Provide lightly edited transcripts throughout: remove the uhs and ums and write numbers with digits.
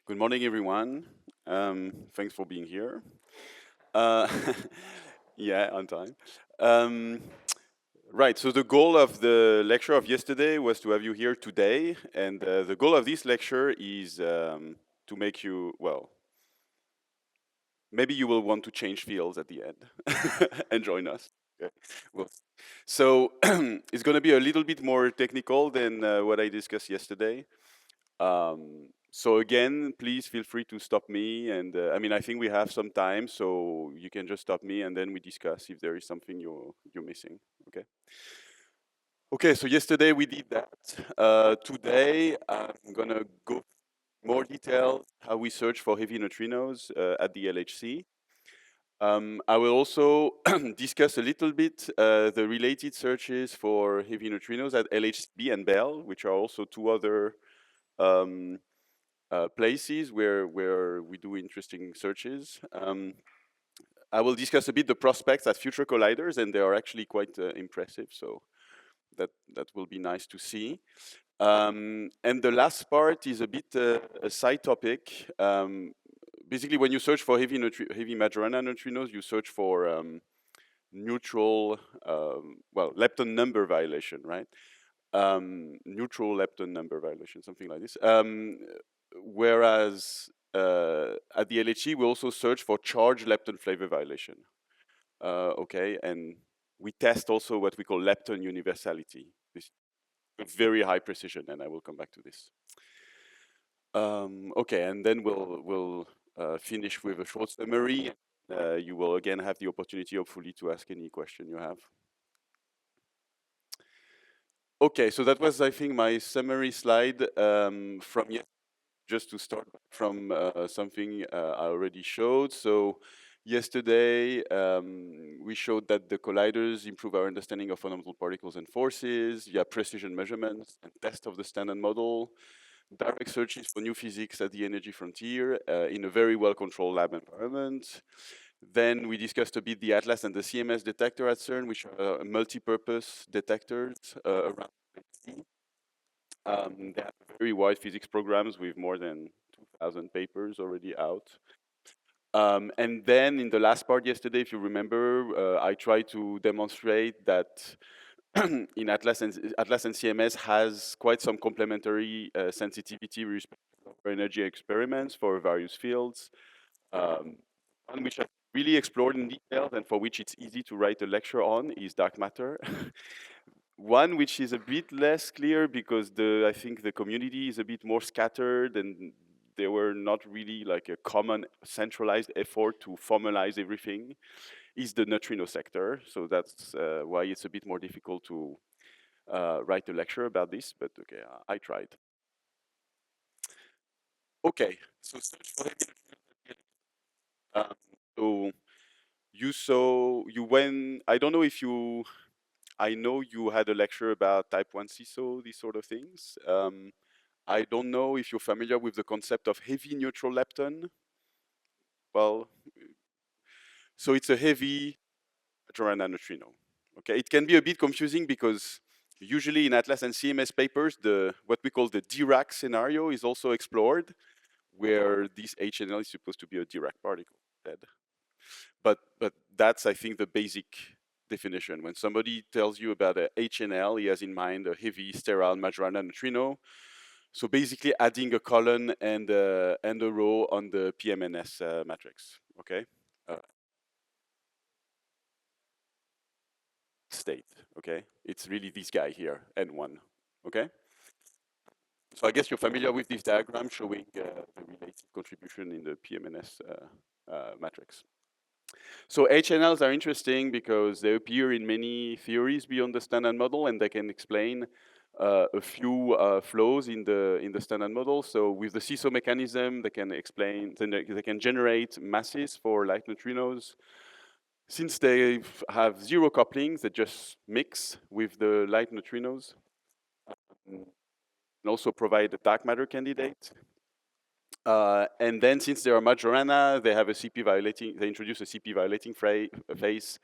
Good morning, everyone. Thanks for being here. Uh, yeah, on time. Um, right, so the goal of the lecture of yesterday was to have you here today, and the goal of this lecture is to make you, well, maybe you will want to change fields at the end and join us. Okay. Well, so it's going to be a little bit more technical than what I discussed yesterday. So again, please feel free to stop me. And I mean, I think we have some time, so you can just stop me, and then we discuss if there is something you're missing. Okay. Okay. So yesterday we did that. Today I'm gonna go more detail how we search for heavy neutrinos at the LHC. I will also discuss a little bit the related searches for heavy neutrinos at LHCb and Bell, which are also two other um, places where we do interesting searches. I will discuss a bit the prospects at future colliders, and they are actually quite impressive. So that will be nice to see. And the last part is a bit a side topic. Basically, when you search for heavy Majorana neutrinos, you search for neutral, well, lepton number violation, right? Neutral lepton number violation, something like this. Whereas at the LHE, we also search for charged lepton flavor violation. Okay, and we test also what we call lepton universality. This with very high precision, and I will come back to this. Okay, and then we'll finish with a short summary. You will again have the opportunity, hopefully, to ask any question you have. Okay, so that was, I think, my summary slide from just to start from something I already showed. So yesterday we showed that the colliders improve our understanding of fundamental particles and forces via precision measurements and test of the standard model, direct searches for new physics at the energy frontier in a very well-controlled lab environment. Then we discussed a bit the Atlas and the CMS detector at CERN, which are multi-purpose detectors around the sea. They have very wide physics programs with more than 2,000 papers already out. And then in the last part yesterday, if you remember, I tried to demonstrate that in Atlas and CMS has quite some complementary sensitivity with respect to energy experiments for various fields. One which I really explored in detail and for which it's easy to write a lecture on is dark matter. One which is a bit less clear because I think the community is a bit more scattered and there were not really like a common centralized effort to formalize everything, is the neutrino sector. So that's why it's a bit more difficult to write a lecture about this, but okay, I tried. Okay, so search for heavy neutrinos. So you went, I don't know if you, I know you had a lecture about type 1 CISO, these sort of things. I don't know if you're familiar with the concept of heavy neutral lepton. Well, so it's a heavy Majorana neutrino. Okay, it can be a bit confusing because usually in Atlas and CMS papers, what we call the Dirac scenario is also explored, where this HNL is supposed to be a Dirac particle instead. But that's, I think, the basic definition. When somebody tells you about a HNL, he has in mind a heavy sterile Majorana neutrino. So basically adding a column and a row on the PMNS matrix, okay? Uh, State, okay? It's really this guy here, N1, okay? So I guess you're familiar with this diagram showing the related contribution in the PMNS matrix. So HNLs are interesting because they appear in many theories beyond the standard model, and they can explain a few flows in the standard model. So with the CISO mechanism, they can explain, they can generate masses for light neutrinos. Since they have zero couplings, they just mix with the light neutrinos and also provide a dark matter candidate. And then since they are Majorana, they have a CP violating, they introduce a CP violating phase,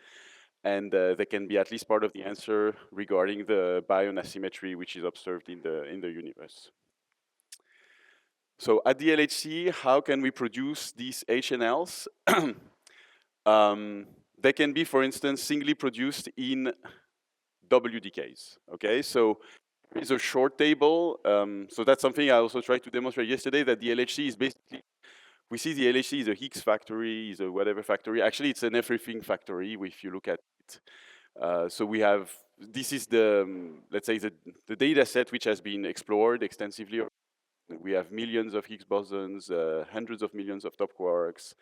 and they can be at least part of the answer regarding the baryon asymmetry which is observed in the universe. So at the LHC, how can we produce these HNLs? They can be, for instance, singly produced in W decays. Okay, so here's a short table. So that's something I also tried to demonstrate yesterday, that the LHC is basically, we see the LHC is a Higgs factory, is a whatever factory. Actually, it's an everything factory if you look at it. So we have, this is the, let's say, the data set which has been explored extensively. We have millions of Higgs bosons, hundreds of millions of top quarks,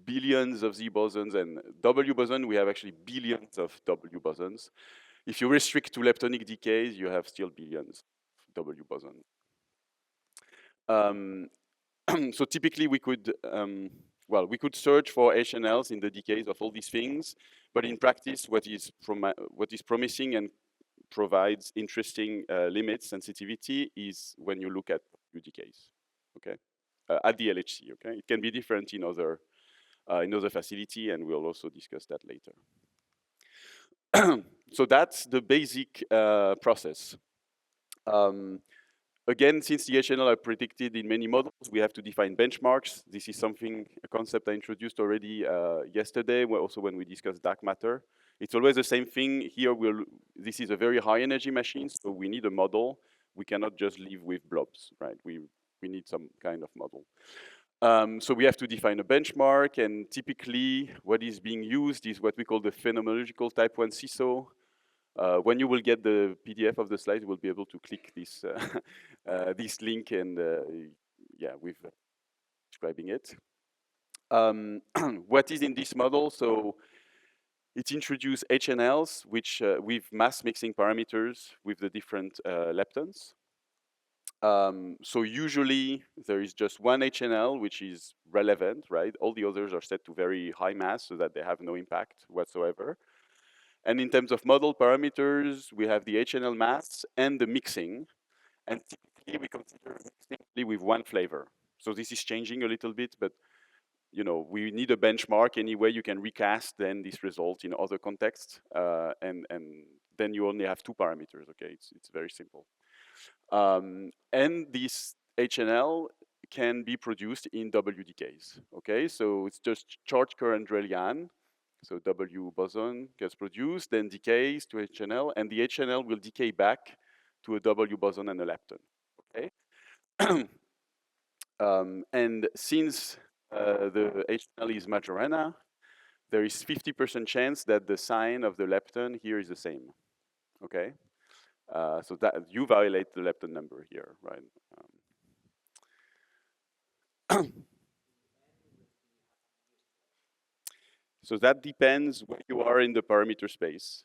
billions of Z bosons, and W boson, we have actually billions of W bosons. If you restrict to leptonic decays, you have still billions of W boson. So typically we could, well, we could search for HNLs in the decays of all these things, but in practice, what is promising and provides interesting limit sensitivity is when you look at U decays, okay, at the LHC, okay. It can be different in other facility, and we'll also discuss that later. So that's the basic process. Again, since the HNL are predicted in many models, we have to define benchmarks. This is a concept I introduced already yesterday, also when we discussed dark matter. It's always the same thing. Here, this is a very high energy machine, so we need a model. We cannot just live with blobs, right? We need some kind of model. So we have to define a benchmark, and typically what is being used is what we call the phenomenological type 1 CISO. When you will get the PDF of the slides, you will be able to click this, this link, and yeah, we've describing it. What is in this model? So it introduced HNLs, which with mass mixing parameters with the different leptons. So usually there is just one HNL which is relevant, right? All the others are set to very high mass so that they have no impact whatsoever. And in terms of model parameters, we have the HNL mass and the mixing. And typically we consider mixing with one flavor. So this is changing a little bit, but you know, we need a benchmark. Anyway, you can recast then this result in other contexts, and then you only have two parameters. Okay, it's very simple. And this HNL can be produced in W decays. Okay, so it's just charge current Drell-Yan. So W boson gets produced, then decays to HNL, and the HNL will decay back to a W boson and a lepton. Okay. And since the HNL is Majorana, there is 50% chance that the sign of the lepton here is the same. Okay. So that you violate the lepton number here, right? So that depends where you are in the parameter space.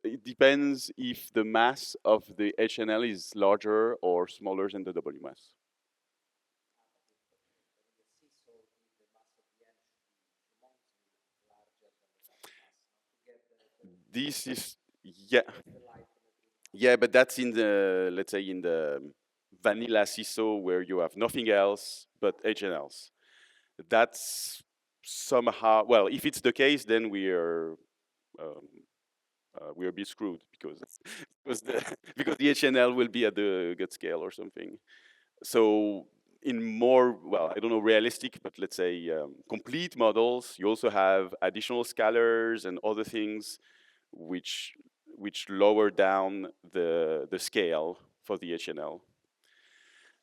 It depends if the mass of the HNL is larger or smaller than the W mass. This is, yeah. Yeah, but that's in the, let's say, in the vanilla CISO where you have nothing else but HNLs. That's somehow, well, if it's the case, then we are a bit screwed because because the HNL will be at the gut scale or something. So in more, well, I don't know, realistic, but let's say complete models, you also have additional scalars and other things which lower down the scale for the HNL.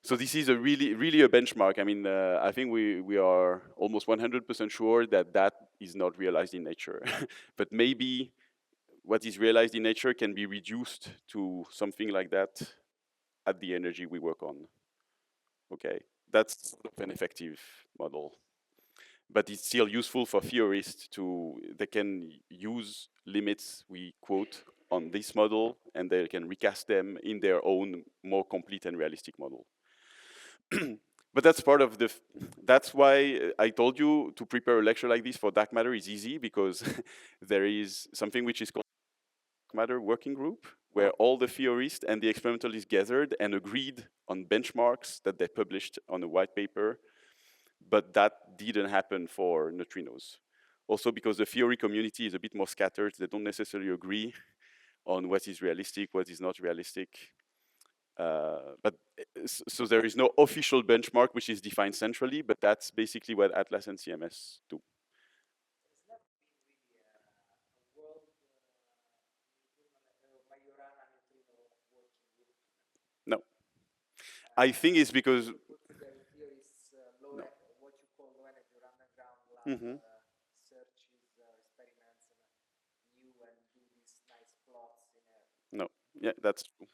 So this is a really a benchmark. I mean, I think we are almost 100% sure that that is not realized in nature. But maybe what is realized in nature can be reduced to something like that at the energy we work on. Okay, that's an effective model. But it's still useful for theorists they can use limits we quote on this model, and they can recast them in their own more complete and realistic model. But that's part of that's why I told you to prepare a lecture like this for dark matter is easy, because there is something which is called dark matter working group, where all the theorists and the experimentalists gathered and agreed on benchmarks that they published on a white paper, but that didn't happen for neutrinos. Also because the theory community is a bit more scattered, they don't necessarily agree on what is realistic, what is not realistic. But so there is no official benchmark which is defined centrally, but that's basically what Atlas and CMS do. No, I think it's because no. Hmm. No, yeah, that's true.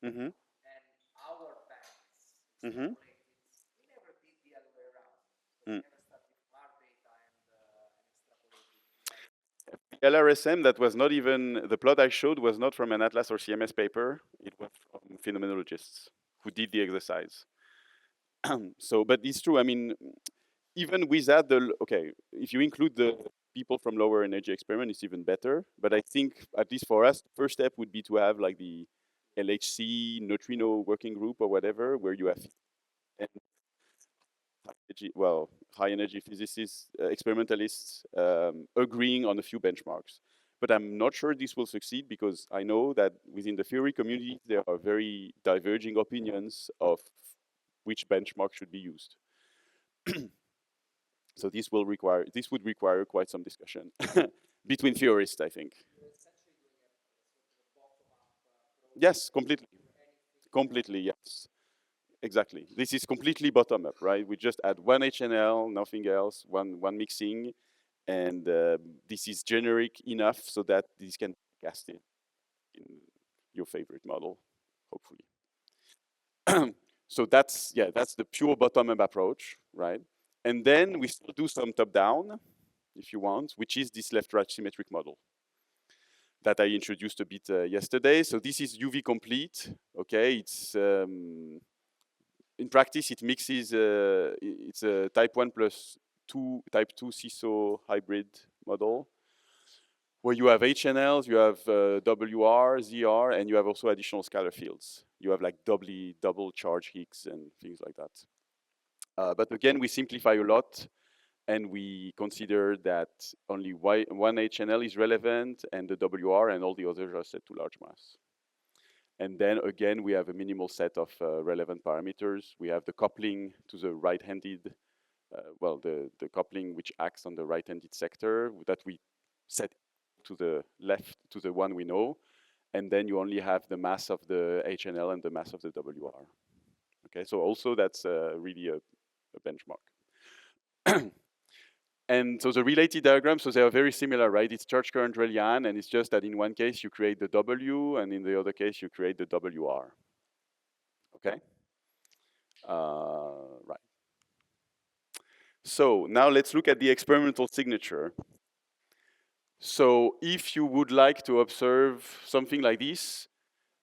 Hmm. Hmm. Mm. LRSM, that was not even, the plot I showed was not from an Atlas or CMS paper. It was from phenomenologists who did the exercise. So, but it's true. I mean, even with that, okay, if you include the people from lower energy experiment, it's even better. But I think, at least for us, the first step would be to have like the LHC neutrino working group or whatever, where you have well, high energy physicists, experimentalists agreeing on a few benchmarks. But I'm not sure this will succeed because I know that within the theory community, there are very diverging opinions of which benchmark should be used. So this would require quite some discussion between theorists, I think. Yes, completely. Completely, yes. Exactly. This is completely bottom up, right? We just add one HNL, nothing else, one mixing, and this is generic enough so that this can be cast in your favorite model, hopefully. So that's, yeah, that's the pure bottom up approach, right? And then we still do some top down, if you want, which is this left right symmetric model that I introduced a bit yesterday. So this is UV complete. Okay, it's in practice it mixes. It's a type 1 plus 2 type 2 CISO hybrid model where you have HNLs, you have WR, ZR, and you have also additional scalar fields. You have like double charge Higgs and things like that. But again, we simplify a lot and we consider that only one HNL is relevant and the WR and all the others are set to large mass. And then again, we have a minimal set of relevant parameters. We have the coupling to the right-handed, well, the coupling which acts on the right-handed sector that we set to the left, to the one we know. And then you only have the mass of the HNL and the mass of the WR. Okay, so also that's really a benchmark. And so the related diagrams, so they are very similar, right? It's charge current Rayleigh, and it's just that in one case you create the W, and in the other case you create the WR. Okay? Right. So now let's look at the experimental signature. So if you would like to observe something like this,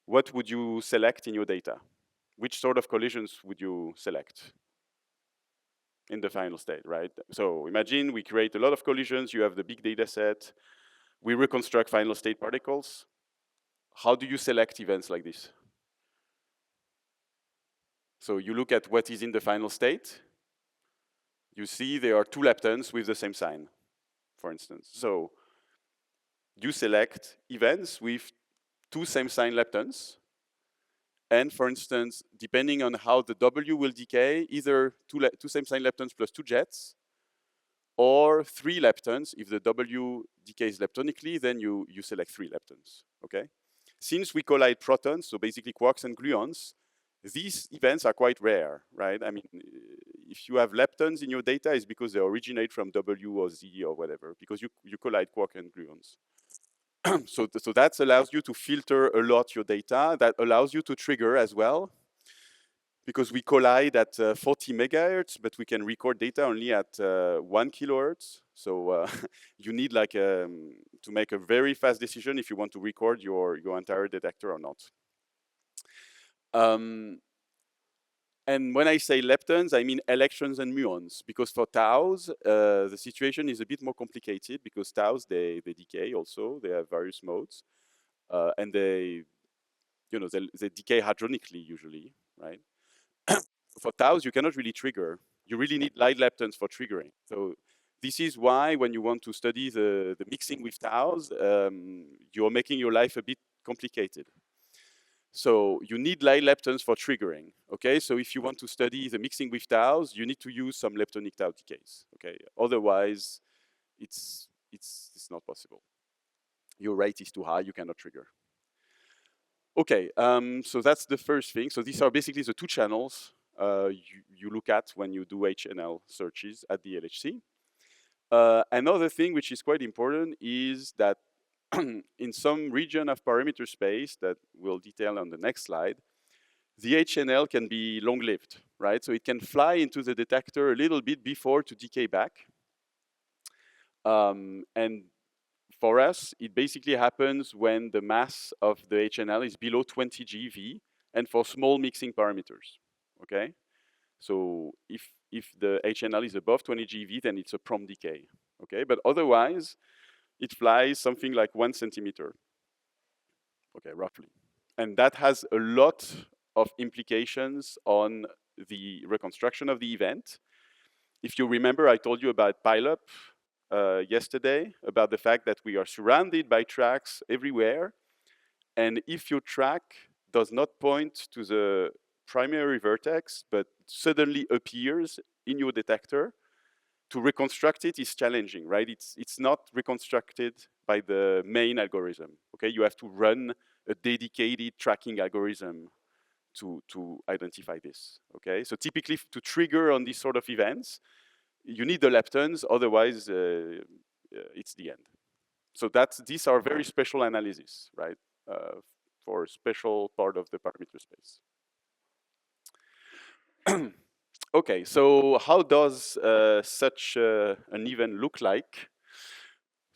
what would you select in your data? Which sort of collisions would you select in the final state, right? So imagine we create a lot of collisions, you have the big data set, we reconstruct final state particles. How do you select events like this? So you look at what is in the final state, you see there are two leptons with the same sign, for instance. So you select events with two same sign leptons. And for instance, depending on how the W will decay, either two same sign leptons plus two jets, or three leptons. If the W decays leptonically, then you select three leptons, okay? Since we collide protons, so basically quarks and gluons, these events are quite rare, right? I mean, if you have leptons in your data, it's because they originate from W or Z or whatever, because you collide quark and gluons. So that allows you to filter a lot your data. That allows you to trigger as well, because we collide at 40 megahertz, but we can record data only at 1 kilohertz. So you need like to make a very fast decision if you want to record your entire detector or not. And when I say leptons, I mean electrons and muons, because for taus, the situation is a bit more complicated because taus, they decay also, they have various modes, and they decay hadronically usually, right? for taus, you cannot really trigger. You really need light leptons for triggering. So this is why when you want to study the mixing with taus, you're making your life a bit complicated. So you need light leptons for triggering, okay? So if you want to study the mixing with taus, you need to use some leptonic tau decays, okay? Otherwise, it's not possible. Your rate is too high, you cannot trigger. Okay, so that's the first thing. So these are basically the two channels you look at when you do HNL searches at the LHC. Another thing which is quite important is that in some region of parameter space that we'll detail on the next slide, the HNL can be long-lived, right? So it can fly into the detector a little bit before to decay back. And for us, it basically happens when the mass of the HNL is below 20 GeV, and for small mixing parameters, okay? So if the HNL is above 20 GeV, then it's a prompt decay, okay? But otherwise, it flies something like 1 centimeter, okay, roughly. And that has a lot of implications on the reconstruction of the event. If you remember, I told you about pileup yesterday, about the fact that we are surrounded by tracks everywhere. And if your track does not point to the primary vertex, but suddenly appears in your detector, to reconstruct it is challenging, right? It's not reconstructed by the main algorithm, okay? You have to run a dedicated tracking algorithm to identify this, okay? So typically to trigger on these sort of events, you need the leptons, otherwise it's the end. So these are very special analyses, right? For a special part of the parameter space. Okay, so how does such an event look like?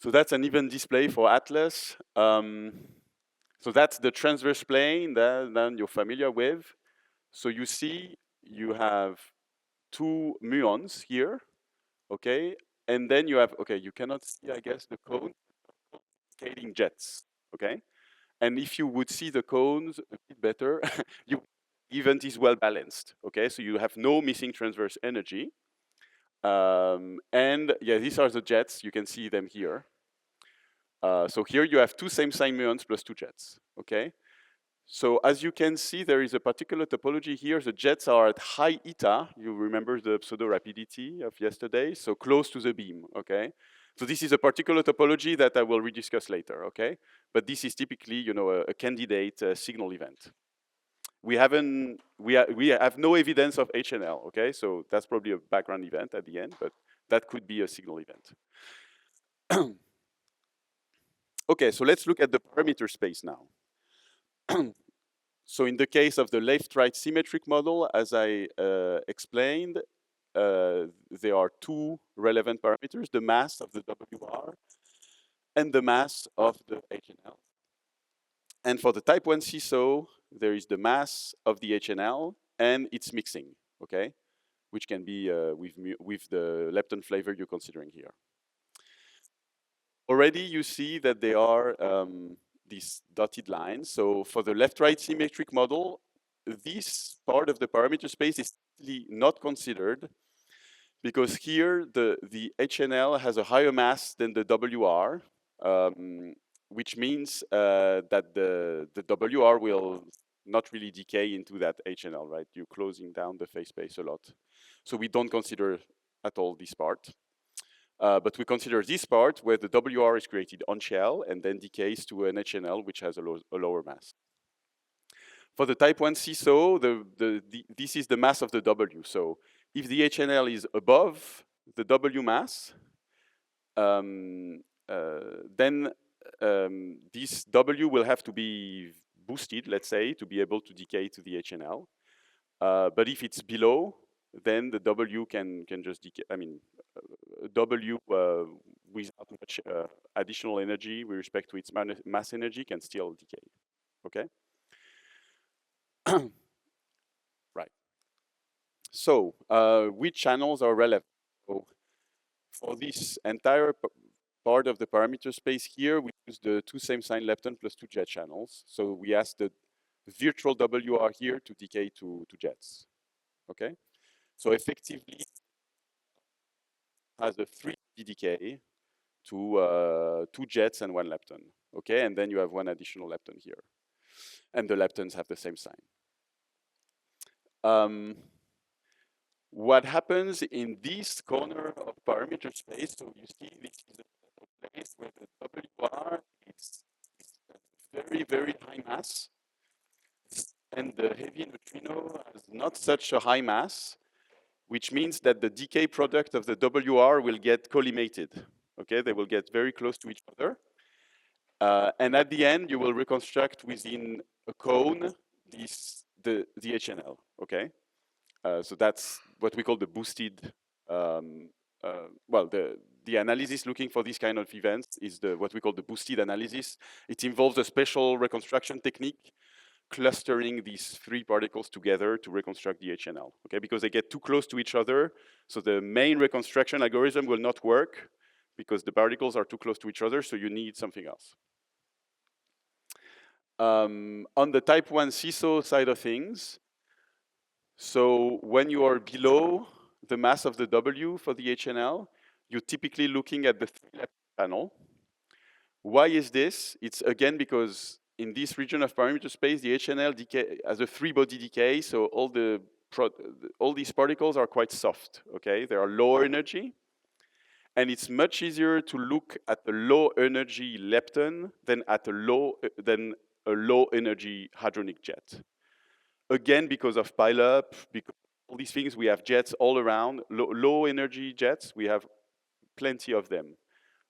So that's an event display for Atlas. So that's the transverse plane that you're familiar with. So you see you have two muons here, okay? And then you have, okay, you cannot see, I guess, the cone cascading jets, okay? And if you would see the cones a bit better, event is well balanced, okay? So you have no missing transverse energy. And yeah, these are the jets, you can see them here. So here you have two same sign muons plus two jets, okay? So as you can see, there is a particular topology here. The jets are at high eta. You remember the pseudo rapidity of yesterday, so close to the beam, okay? So this is a particular topology that I will rediscuss later, okay? But this is typically, you know, a candidate signal event. We have no evidence of HNL, okay? So that's probably a background event at the end, but that could be a signal event. Okay, so let's look at the parameter space now. So in the case of the left-right symmetric model, as I explained, there are two relevant parameters, the mass of the WR and the mass of the HNL. And for the type 1 CISO, there is the mass of the HNL and its mixing, okay? Which can be with the lepton flavor you're considering here. Already you see that there are these dotted lines. So for the left-right symmetric model, this part of the parameter space is not considered because here the HNL has a higher mass than the WR, which means that the WR will not really decay into that HNL, right? You're closing down the phase space a lot. So we don't consider at all this part. But we consider this part where the WR is created on shell and then decays to an HNL, which has a lower mass. For the type 1 CISO, this is the mass of the W. So if the HNL is above the W mass, then this W will have to be boosted, let's say, to be able to decay to the HNL. But if it's below, then the W can just decay. I mean, W without much additional energy with respect to its mass energy can still decay, okay? Right. So which channels are relevant? So for this entire part of the parameter space here, we use the two same sign lepton plus two jet channels. So we ask the virtual WR here to decay to jets. Okay, so effectively has a 3D decay to 2 jets and 1 lepton. Okay, and then you have 1 additional lepton here, and the leptons have the same sign. What happens in this corner of parameter space? So you see, this is a place where the WR is very, very high mass, and the heavy neutrino has not such a high mass, which means that the decay product of the WR will get collimated. Okay, they will get very close to each other. And at the end, you will reconstruct within a cone the HNL. Okay, so that's what we call the boosted. Well, the analysis looking for these kind of events is what we call the boosted analysis. It involves a special reconstruction technique, clustering these 3 particles together to reconstruct the HNL. Okay, because they get too close to each other, so the main reconstruction algorithm will not work because the particles are too close to each other. So you need something else. On the type 1 CISO side of things, so when you are below the mass of the W for the HNL, you're typically looking at the 3-lepton panel. Why is this? It's again because in this region of parameter space, the HNL decay has a 3-body decay, so all these particles are quite soft. Okay, they are lower energy, and it's much easier to look at the low energy lepton than at a low energy hadronic jet. Again, because of pileup, because all these things, we have jets all around. Low energy jets, we have plenty of them.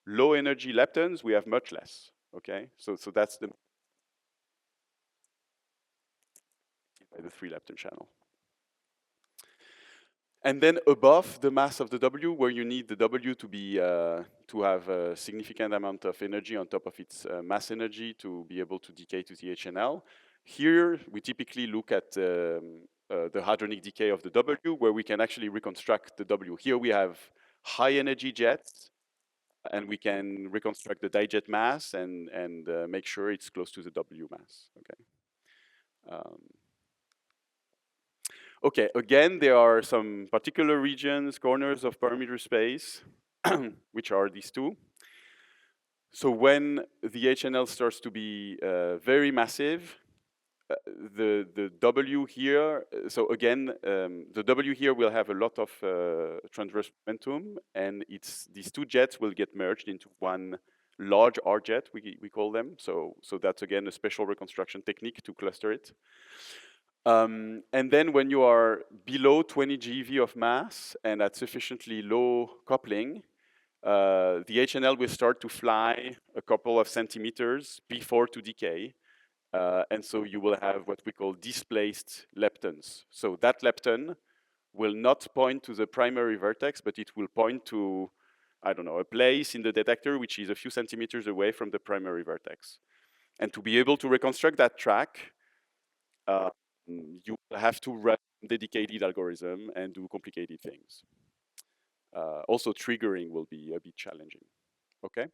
Low energy leptons, we have much less. Okay, so that's the 3-lepton channel. And then above the mass of the W, where you need the W to be to have a significant amount of energy on top of its mass energy to be able to decay to the HNL. Here, we typically look at the hadronic decay of the W, where we can actually reconstruct the W. Here we have high energy jets, and we can reconstruct the dijet mass and make sure it's close to the W mass. Okay. Okay, again, there are some particular regions, corners of parameter space, which are these 2. So when the HNL starts to be very massive, the W here, so again, the W here will have a lot of transverse momentum, and these 2 jets will get merged into one large R jet, we call them. So that's again a special reconstruction technique to cluster it. And then when you are below 20 GeV of mass and at sufficiently low coupling, the HNL will start to fly a couple of centimeters before to decay. And so you will have what we call displaced leptons. So that lepton will not point to the primary vertex, but it will point to, I don't know, a place in the detector which is a few centimeters away from the primary vertex. And to be able to reconstruct that track, you have to run dedicated algorithm and do complicated things. Also, triggering will be a bit challenging. Okay.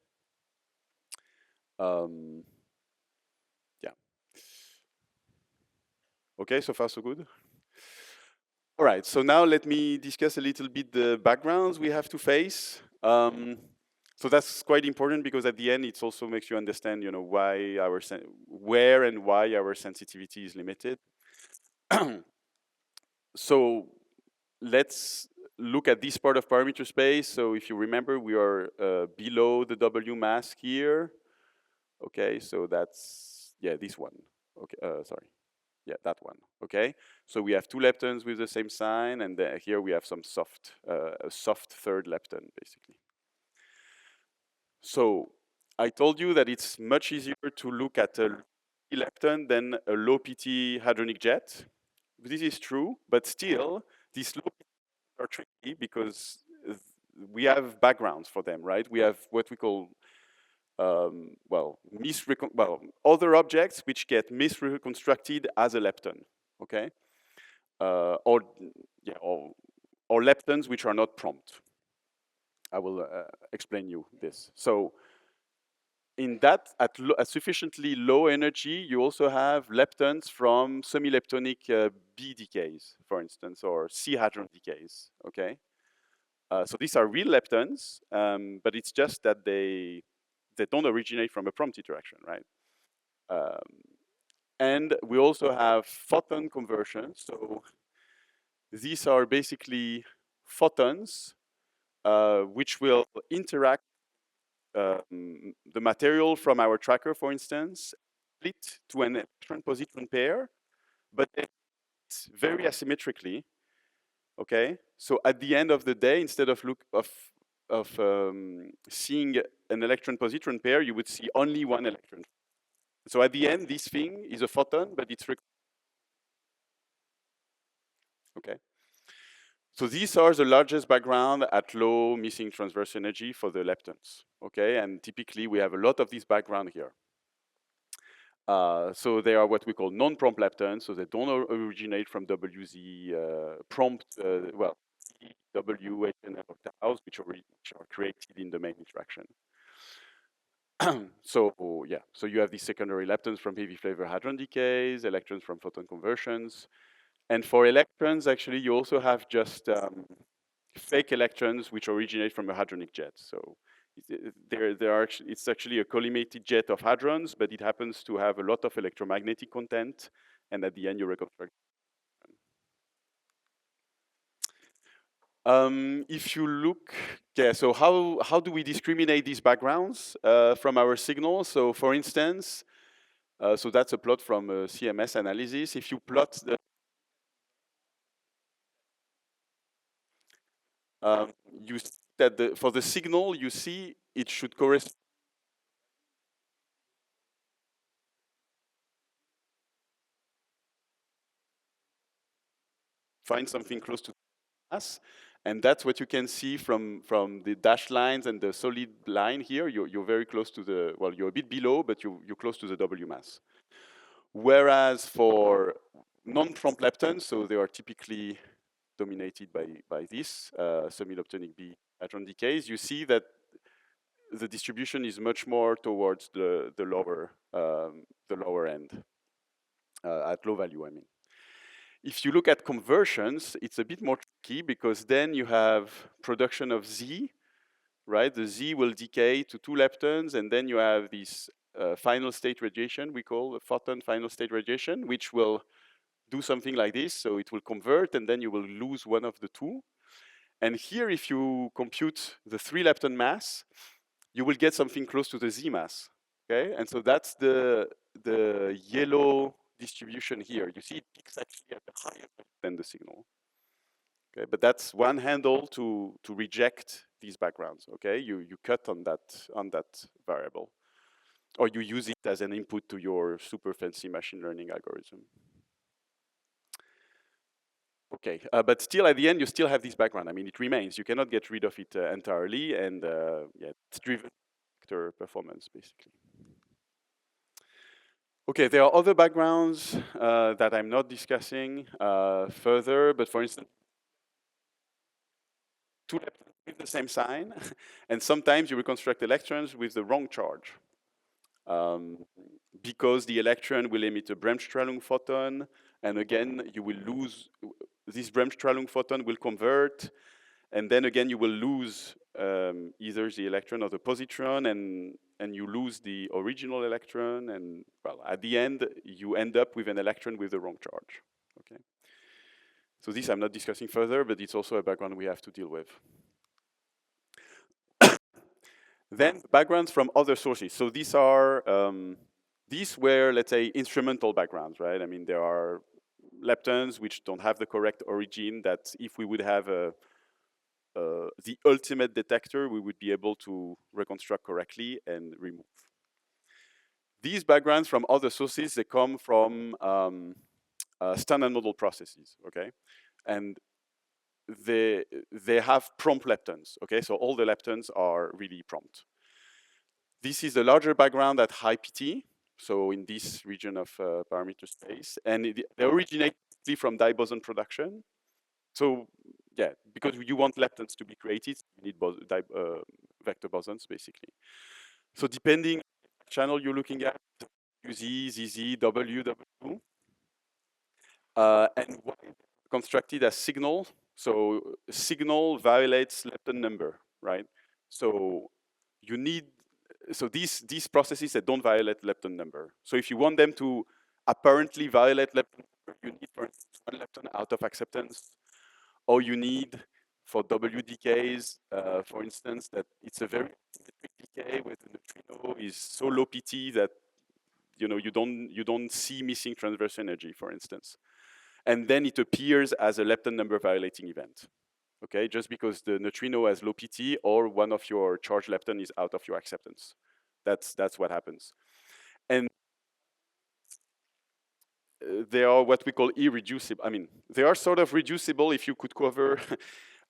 Yeah. Okay, so far so good. All right, so now let me discuss a little bit the backgrounds we have to face. So that's quite important because at the end, it also makes you understand, why where and why our sensitivity is limited. So let's look at this part of parameter space. So if you remember, we are below the W mass here. Okay, so that's, yeah, this one. Okay, sorry. Yeah, that one. Okay, so we have 2 leptons with the same sign, and here we have some a soft 3rd lepton, basically. So I told you that it's much easier to look at a lepton than a low PT hadronic jet. This is true, but still, these low are tricky because we have backgrounds for them, right? We have what we call other objects which get misreconstructed as a lepton, okay? Or leptons which are not prompt. I will explain you this. So in that, at sufficiently low energy, you also have leptons from semi-leptonic B decays, for instance, or C hadron decays. Okay, so these are real leptons, but it's just that they don't originate from a prompt interaction, right? Um, and we also have photon conversions. So these are basically photons which will interact the material from our tracker, for instance, split to an electron-positron pair, but it's very asymmetrically. Okay, so at the end of the day, instead of seeing an electron-positron pair, you would see only one electron. So at the end, this thing is a photon, but it's okay. So these are the largest background at low missing transverse energy for the leptons. Okay, and typically we have a lot of this background here. So they are what we call non-prompt leptons, so they don't originate from WZ prompt, well, W, H, and F taus, which are created in the main interaction. So yeah, so you have these secondary leptons from heavy flavor hadron decays, electrons from photon conversions, and for electrons, actually, you also have just fake electrons which originate from a hadronic jet. So it's actually a collimated jet of hadrons, but it happens to have a lot of electromagnetic content, and at the end you reconstruct. If you look, yeah, so how do we discriminate these backgrounds from our signal? So for instance, so that's a plot from CMS analysis. If you plot the you see that for the signal, you see it should correspond. Find something close to mass, and that's what you can see from the dashed lines and the solid line here. You're very close to the, well, you're a bit below, but you're close to the W mass. Whereas for non-prompt leptons, so they are typically dominated by this semi-leptonic B hadron decays, you see that the distribution is much more towards the lower end at low value, I mean. If you look at conversions, it's a bit more tricky because then you have production of Z, right? The Z will decay to 2 leptons, and then you have this final state radiation we call a photon final state radiation, which will do something like this. So it will convert, and then you will lose one of the two. And here, if you compute the 3 lepton mass, you will get something close to the Z mass. Okay, and so that's the yellow distribution here. You see it peaks actually at the higher than the signal. Okay, but that's one handle to reject these backgrounds. Okay, you cut on that variable, or you use it as an input to your super fancy machine learning algorithm. Okay, but still at the end you still have this background. I mean, it remains. You cannot get rid of it entirely, and yeah, it's driven by performance basically. Okay, there are other backgrounds that I'm not discussing further, but for instance, 2 leptons with the same sign, and sometimes you reconstruct electrons with the wrong charge. Because the electron will emit a Bremsstrahlung photon, and again, you will lose, this Bremsstrahlung photon will convert, and then again, you will lose either the electron or the positron, and you lose the original electron, and well, at the end, you end up with an electron with the wrong charge, okay? So this I'm not discussing further, but it's also a background we have to deal with. Then backgrounds from other sources. So these were, let's say, instrumental backgrounds, right? I mean, there are leptons which don't have the correct origin that if we would have the ultimate detector, we would be able to reconstruct correctly and remove. These backgrounds from other sources, they come from standard model processes, okay? And they have prompt leptons, okay? So all the leptons are really prompt. This is the larger background at high PT, so in this region of parameter space, and they originate from diboson production. So yeah, because you want leptons to be created, you need vector bosons basically. So depending channel you're looking at, UZ, ZZ, W, W. And why constructed as signal? So signal violates lepton number, right? So you need these processes that don't violate lepton number. So if you want them to apparently violate lepton number, you need, for instance, one lepton out of acceptance, or you need for W decays, for instance, that it's a very symmetric decay where the neutrino is so low PT that you don't see missing transverse energy, for instance. And then it appears as a lepton number violating event. Okay, just because the neutrino has low PT or one of your charged lepton is out of your acceptance. That's what happens. And they are what we call irreducible. I mean, they are sort of reducible if you could cover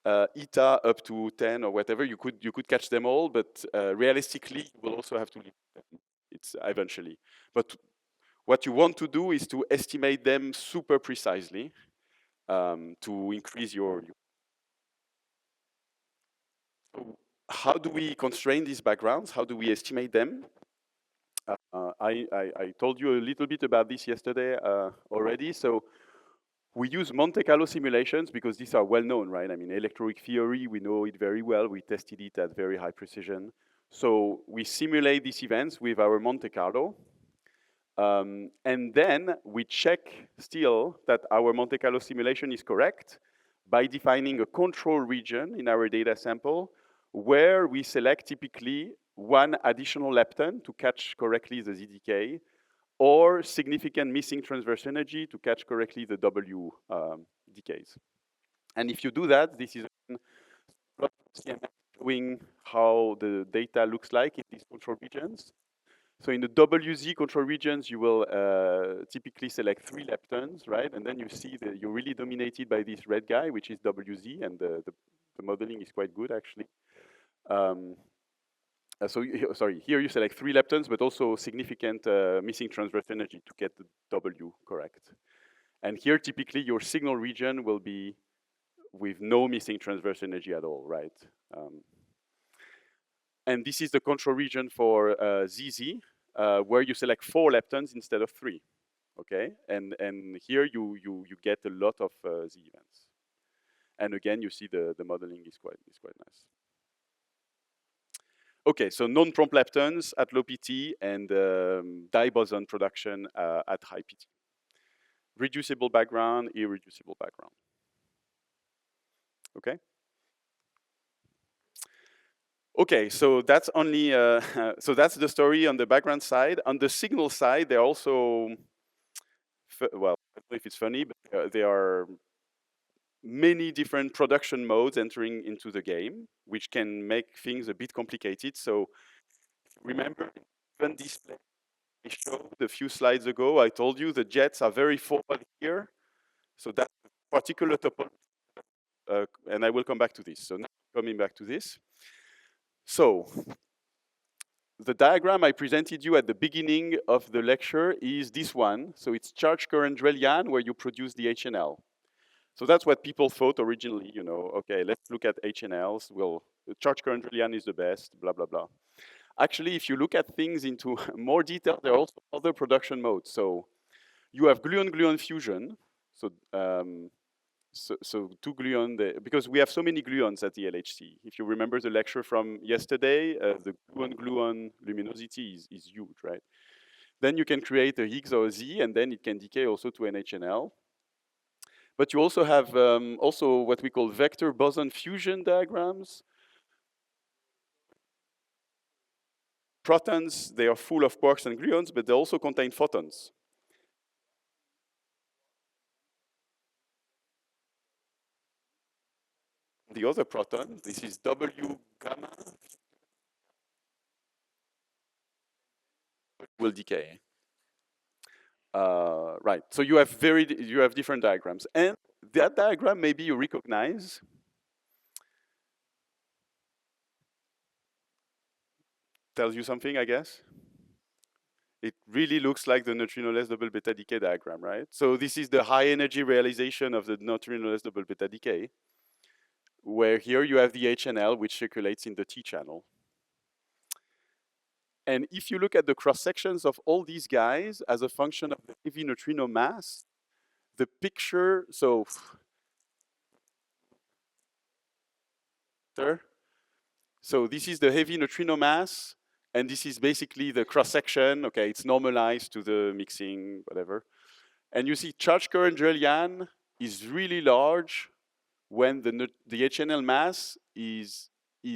eta up to 10 or whatever. You could catch them all, but realistically, you will also have to leave them. It's eventually. But what you want to do is to estimate them super precisely to increase your. How do we constrain these backgrounds? How do we estimate them? I told you a little bit about this yesterday already. So we use Monte Carlo simulations because these are well known, right? I mean, electroweak theory, we know it very well. We tested it at very high precision. So we simulate these events with our Monte Carlo. And then we check still that our Monte Carlo simulation is correct by defining a control region in our data sample where we select typically one additional lepton to catch correctly the ZDK or significant missing transverse energy to catch correctly the W decays. And if you do that, this is showing how the data looks like in these control regions. So in the WZ control regions, you will typically select 3 leptons, right? And then you see that you're really dominated by this red guy, which is WZ, and the modeling is quite good, actually. Sorry, here you select 3 leptons, but also significant missing transverse energy to get the W correct. And here, typically, your signal region will be with no missing transverse energy at all, right? And this is the control region for ZZ, where you select 4 leptons instead of 3. Okay, and here you get a lot of Z events. And again, you see the modeling is quite nice. Okay, so non-prompt leptons at low PT and diboson production at high PT. Reducible background, irreducible background. Okay. Okay, so that's only so that's the story on the background side. On the signal side, there are also well, I don't know if it's funny, but there are many different production modes entering into the game, which can make things a bit complicated. So remember, even display I showed a few slides ago, I told you the jets are very forward here. So that particular topology, and I will come back to this. So now coming back to this. So the diagram I presented you at the beginning of the lecture is this one. So it's charge current Drell-Yan where you produce the HNL. So that's what people thought originally, okay, let's look at HNLs. Well, the charge current Drell-Yan is the best, blah, blah, blah. Actually, if you look at things into more detail, there are also other production modes. So you have gluon-gluon fusion. So, so 2 gluon, because we have so many gluons at the LHC. If you remember the lecture from yesterday, the gluon-gluon luminosity is huge, right? Then you can create a Higgs or a Z, and then it can decay also to an HNL. But you also have also what we call vector boson fusion diagrams. Protons, they are full of quarks and gluons, but they also contain photons. The other proton, this is W gamma, will decay. Right, so you have different diagrams. And that diagram maybe you recognize. Tells you something, I guess. It really looks like the neutrino-less double beta decay diagram, right? So this is the high energy realization of the neutrino-less double beta decay, where here you have the HNL, which circulates in the T channel. And if you look at the cross sections of all these guys as a function of the heavy neutrino mass, the picture, so this is the heavy neutrino mass, and this is basically the cross section. Okay, it's normalized to the mixing, whatever. And you see charge current Julian is really large when the HNL mass is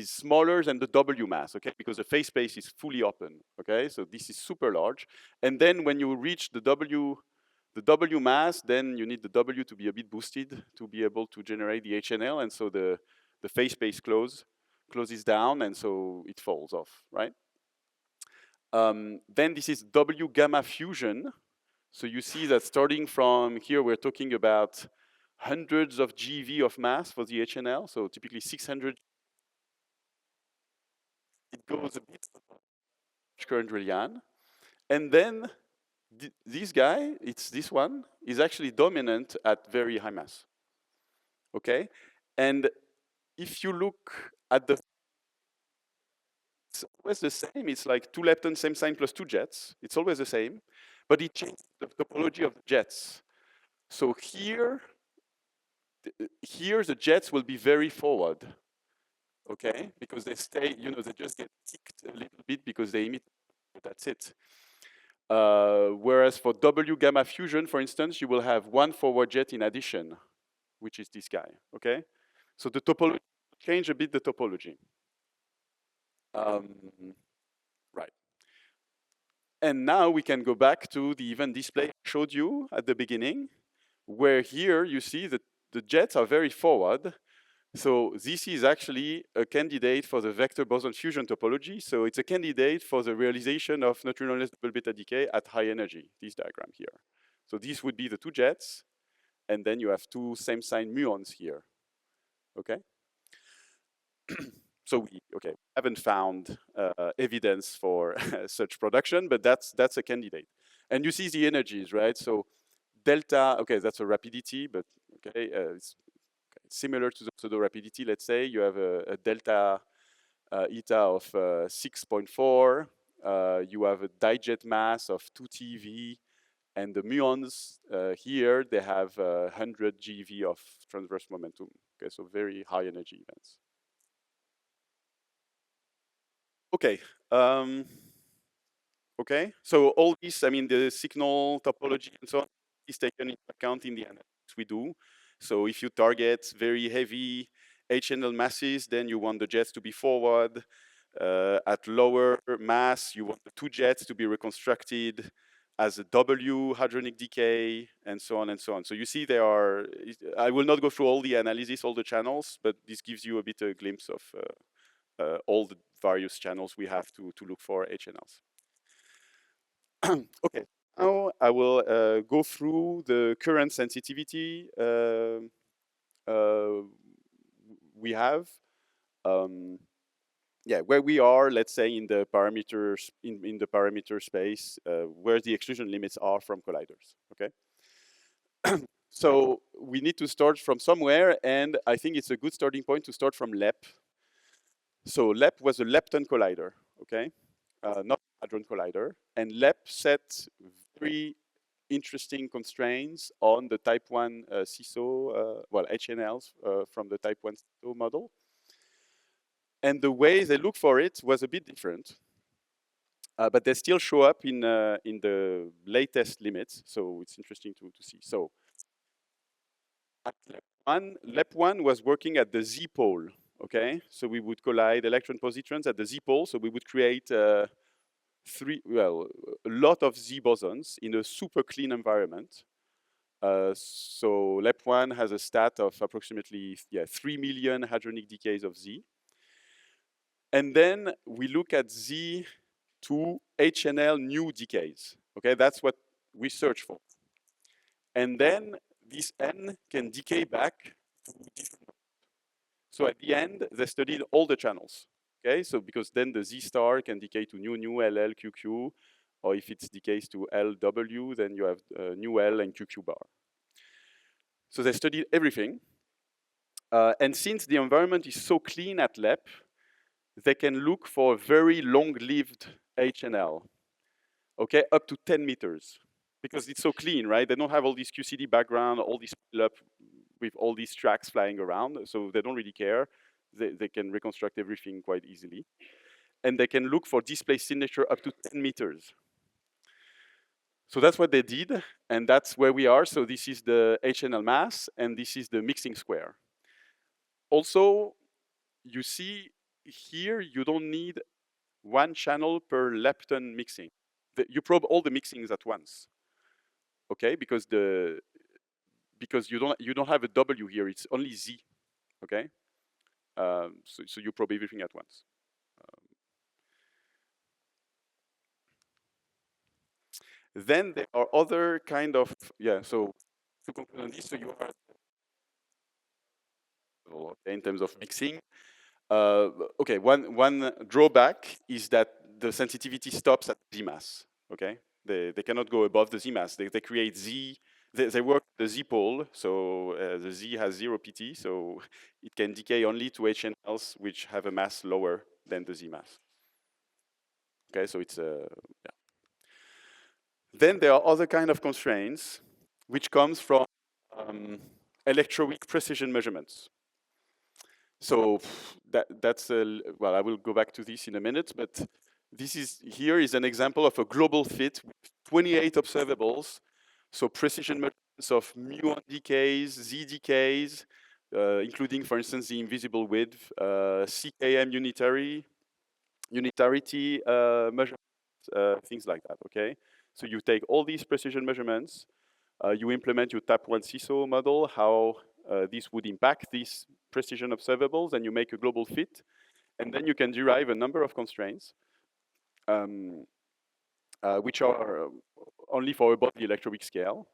smaller than the W mass, okay? Because the phase space is fully open, okay? So this is super large. And then when you reach the W mass, then you need the W to be a bit boosted to be able to generate the HNL, and so the phase space closes down, and so it falls off, right? Then this is W gamma fusion. So you see that starting from here, we're talking about hundreds of GeV of mass for the HNL, so typically 600. It goes a bit current Julian. And then this guy, it's this one, is actually dominant at very high mass. Okay? And if you look at the, it's always the same. It's like 2 leptons, same sign plus 2 jets. It's always the same. But it changes the topology of the jets. So here the jets will be very forward. Okay? Because they stay, they just get kicked a little bit because they emit. That's it. Whereas for W gamma fusion, for instance, you will have 1 forward jet in addition, which is this guy, okay? So the topology, change a bit the topology. Right. And now we can go back to the event display I showed you at the beginning, where here you see that the jets are very forward. So this is actually a candidate for the vector boson fusion topology. So it's a candidate for the realization of neutrinoless double beta decay at high energy, this diagram here. So this would be the 2 jets, and then you have 2 same sign muons here, okay? So we haven't found evidence for such production, but that's a candidate. And you see the energies, right? So delta, okay, that's a rapidity, but okay, it's similar to the pseudo rapidity. Let's say you have a delta eta of 6.4. You have a dijet mass of 2 TeV, and the muons here, they have 100 GeV of transverse momentum. Okay, so very high energy events. Okay. Okay, so all this, I mean, the signal topology and so on is taken into account in the analytics we do. So if you target very heavy HNL masses, then you want the jets to be forward. At lower mass, you want the 2 jets to be reconstructed as a W hadronic decay, and so on and so on. So you see there are, I will not go through all the analysis, all the channels, but this gives you a bit a glimpse of all the various channels we have to look for HNLs. Okay, now I will go through the current sensitivity we have. Yeah, where we are, let's say, in the parameters in the parameter space, where the exclusion limits are from colliders. Okay. So we need to start from somewhere, and I think it's a good starting point to start from LEP. So LEP was a lepton collider, okay, not a hadron collider, and LEP set very interesting constraints on the type 1 CISO, well, HNLs from the type 1 CISO model. And the way they look for it was a bit different. But they still show up in the latest limits, so it's interesting to see. So at LEP1 was working at the Z pole, okay? So we would collide electron positrons at the Z pole, so we would create a lot of Z bosons in a super clean environment. So LEP1 has a stat of approximately 3 million hadronic decays of Z. And then we look at Z to HNL new decays. Okay, that's what we search for. And then this N can decay back to different. So at the end, they studied all the channels. Okay, so because then the Z star can decay to new, LL, QQ, or if it decays to LW, then you have new L and QQ bar. So they studied everything. And since the environment is so clean at LEP, they can look for very long-lived HNL, okay, up to 10 meters. Because it's so clean, right? They don't have all this QCD background, all this up with all these tracks flying around, so they don't really care. They can reconstruct everything quite easily. And they can look for display signature up to 10 meters. So that's what they did, and that's where we are. So this is the HNL mass, and this is the mixing square. Also, you see here, you don't need one channel per lepton mixing. You probe all the mixings at once, okay? Because you don't have a W here; it's only Z, okay? So you probe everything at once. Then there are other kind of So to conclude on this, so you are in terms of mixing. Okay, one drawback is that the sensitivity stops at Z mass. Okay, they cannot go above the Z mass. They create Z. They work the Z pole, so the Z has 0 PT, so it can decay only to HNLs which have a mass lower than the Z mass. Okay, so it's yeah. Then there are other kind of constraints which comes from electroweak precision measurements. So that's well, I will go back to this in a minute, but here is an example of a global fit with 28 observables. So precision measurements of muon decays, Z decays, including, for instance, the invisible width, CKM unitarity measurements, things like that. Okay, so you take all these precision measurements, you implement your type 1 CISO model, how this would impact these precision observables, and you make a global fit. And then you can derive a number of constraints, which are only for above the electroweak scale.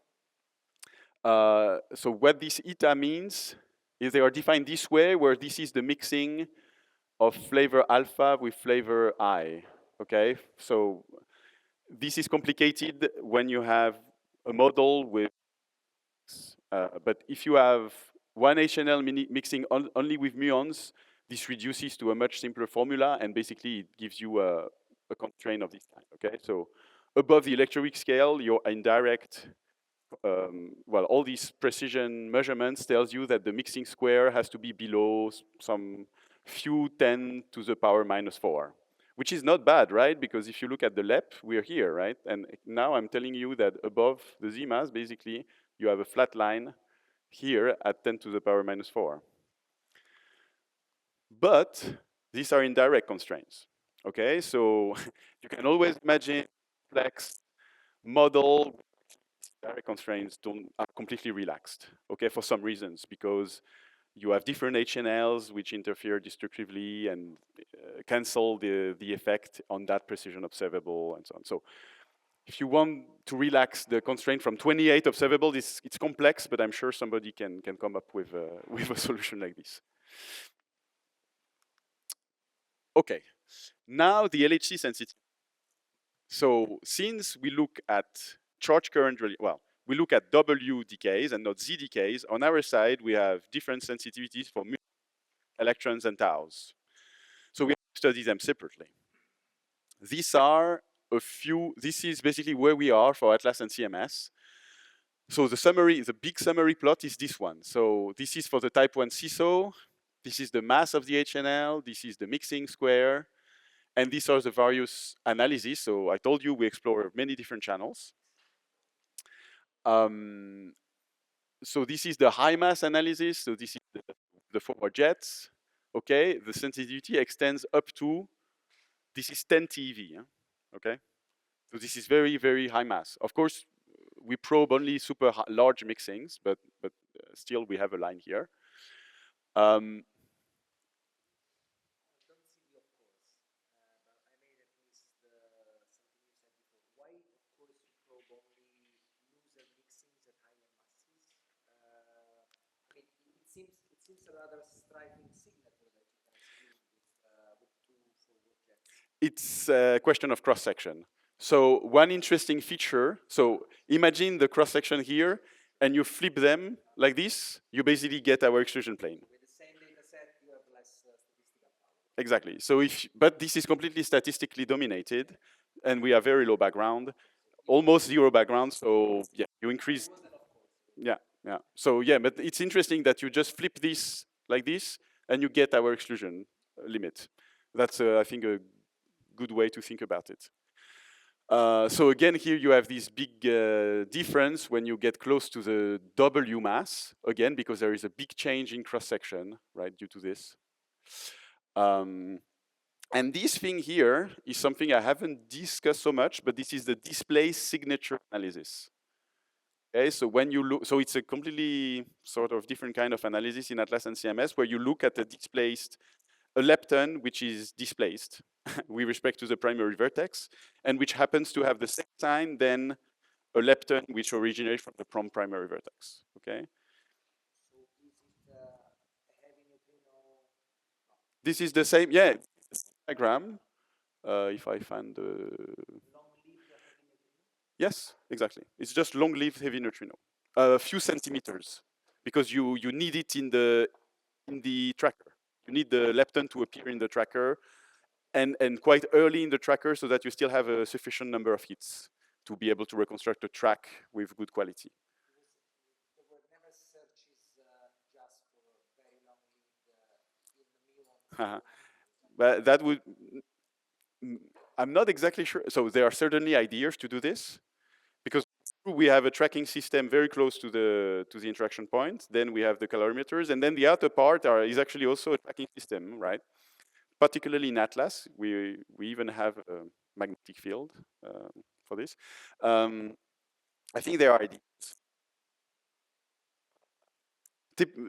So what this eta means is they are defined this way, where this is the mixing of flavor alpha with flavor I. Okay, so this is complicated when you have a model with but if you have one HNL mixing only with muons, this reduces to a much simpler formula, and basically it gives you a constraint of this kind. Okay, so above the electroweak scale, your indirect, well, all these precision measurements tells you that the mixing square has to be below some few 10 to the power -4, which is not bad, right? Because if you look at the LEP, we're here, right? And now I'm telling you that above the Z mass, basically, you have a flat line here at 10 to the power -4. But these are indirect constraints, okay? So you can always imagine complex model direct constraints are completely relaxed, okay, for some reasons, because you have different HNLs which interfere destructively and cancel the effect on that precision observable and so on. So if you want to relax the constraint from 28 observable, it's complex, but I'm sure somebody can come up with with a solution like this. Okay, now the LHC sensitivity. So since we look at charge current, well, we look at W decays and not Z decays, on our side, we have different sensitivities for electrons and taus. So we have to study them separately. These are a few, this is basically where we are for Atlas and CMS. So the summary, the big summary plot is this one. So this is for the type 1 CISO. This is the mass of the HNL. This is the mixing square. And these are the various analyses. So I told you we explore many different channels. So this is the high mass analysis. So this is the forward jets. Okay, the sensitivity extends up to, this is 10 TeV, yeah? Okay? So this is very, very high mass. Of course, we probe only super large mixings, but still we have a line here. It seems a rather striking signature that you can achieve with two forward jets. It's a question of cross-section. So one interesting feature, so imagine the cross-section here, and you flip them like this, you basically get our extrusion plane. With the same data set, you have less statistical power. Exactly. So but this is completely statistically dominated, and we have very low background, almost zero background. So yeah, you increase. Yeah, yeah. So yeah, but it's interesting that you just flip this like this, and you get our exclusion limit. That's I think a good way to think about it. So again, here you have this big difference when you get close to the W mass, again, because there is a big change in cross-section, right, due to this. Um, and this thing here is something I haven't discussed so much, but this is the display signature analysis. Okay, so when you look, so it's a completely sort of different kind of analysis in Atlas and CMS where you look at a lepton which is displaced with respect to the primary vertex and which happens to have the same sign than a lepton which originates from the primary vertex. Okay. So is it a heavy neutrino? This is the same, yeah, diagram. If I find the Long-lived heavy neutrino? yes, exactly. It's just long-lived heavy neutrino, a few centimeters, because you need it in the tracker. You need the lepton to appear in the tracker, and quite early in the tracker, so that you still have a sufficient number of hits to be able to reconstruct a track with good quality. There were never searches just for very long-lived in muons. But that would, I'm not exactly sure. So there are certainly ideas to do this, because we have a tracking system very close to the interaction point. Then we have the calorimeters, and then the outer part is actually also a tracking system, right? Particularly in Atlas, we even have a magnetic field for this. I think there are ideas.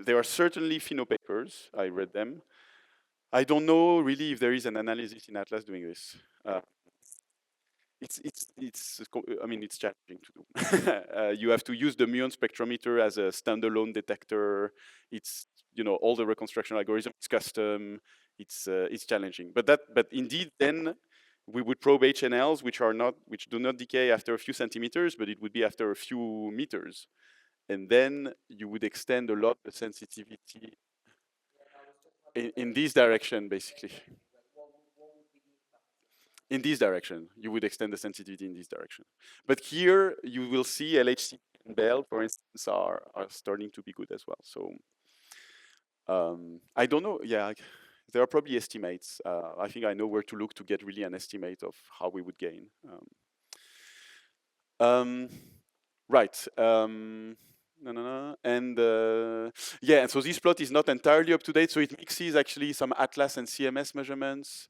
There are certainly Fino papers. I read them. I don't know really if there is an analysis in Atlas doing this. I mean, it's challenging to do. You have to use the muon spectrometer as a standalone detector. It's, all the reconstruction algorithm is custom. It's challenging, but indeed then we would probe HNLs which do not decay after a few centimeters, but it would be after a few meters, and then you would extend a lot the sensitivity in this direction, basically. What would be the impact? In this direction, you would extend the sensitivity in this direction. But here you will see LHC and Bell, for instance, are starting to be good as well. So I don't know. Yeah, there are probably estimates. I think I know where to look to get really an estimate of how we would gain. Right. No, no, no. And yeah, and so this plot is not entirely up to date. So it mixes actually some Atlas and CMS measurements.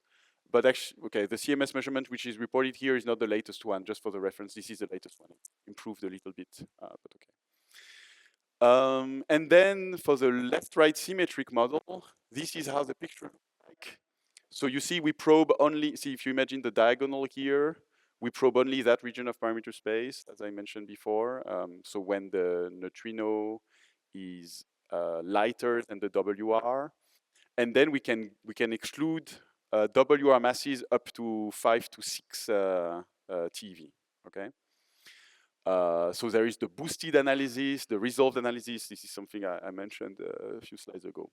But actually, okay, the CMS measurement which is reported here is not the latest one. Just for the reference, this is the latest one. Improved a little bit, but okay. And then for the left-right symmetric model, this is how the picture looks like. So you see, we probe only, see if you imagine the diagonal here, we probe only that region of parameter space, as I mentioned before. So when the neutrino is lighter than the WR, and then we can exclude WR masses up to 5 to 6 TeV, okay? So there is the boosted analysis, the resolved analysis. This is something I mentioned a few slides ago.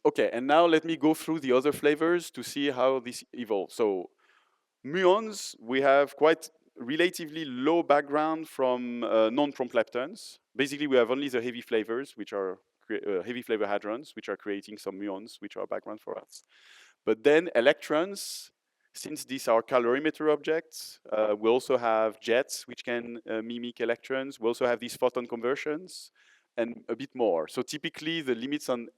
Okay, and now let me go through the other flavors to see how this evolves. So muons, we have quite relatively low background from non-prompt leptons. Basically, we have only the heavy flavors, which are heavy flavor hadrons, which are creating some muons, which are background for us. But then electrons, since these are calorimeter objects, we also have jets, which can mimic electrons. We also have these photon conversions and a bit more. So typically, the limits on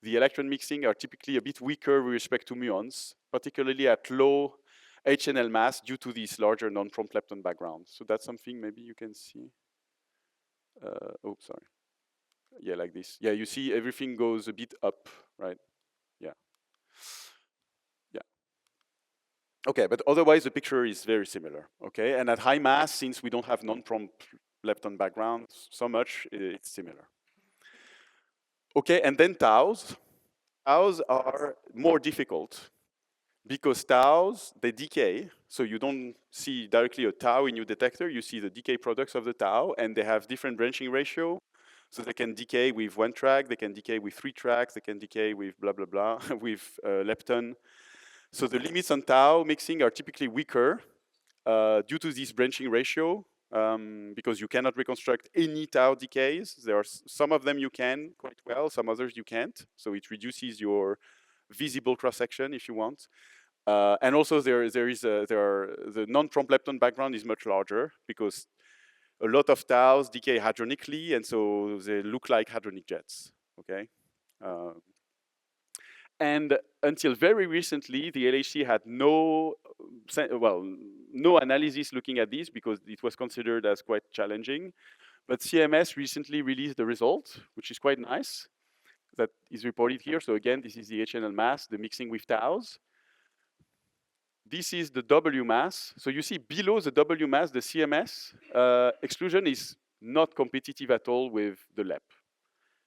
the electron mixing are typically a bit weaker with respect to muons, particularly at low HNL mass due to this larger non-prompt lepton background. So that's something maybe you can see. Oh, sorry. Yeah, like this. Yeah, you see everything goes a bit up, right? Yeah. Yeah. Okay, but otherwise the picture is very similar, okay? And at high mass, since we don't have non-prompt lepton background so much, it's similar. Okay, and then taus. Taus are more difficult because taus, they decay. So you don't see directly a tau in your detector, you see the decay products of the tau, and they have different branching ratio. So they can decay with 1 track, they can decay with 3 tracks, they can decay with blah, blah, blah, with lepton. So the limits on tau mixing are typically weaker due to this branching ratio, because you cannot reconstruct any tau decays. There are some of them you can quite well, some others you can't. So it reduces your visible cross-section if you want. And also the non-prompt lepton background is much larger because a lot of taus decay hadronically, and so they look like hadronic jets, okay? And until very recently, the LHC had no analysis looking at this because it was considered as quite challenging. But CMS recently released the result, which is quite nice, that is reported here. So again, this is the HNL mass, the mixing with taus. This is the W mass. So you see below the W mass, the CMS exclusion is not competitive at all with the LEP,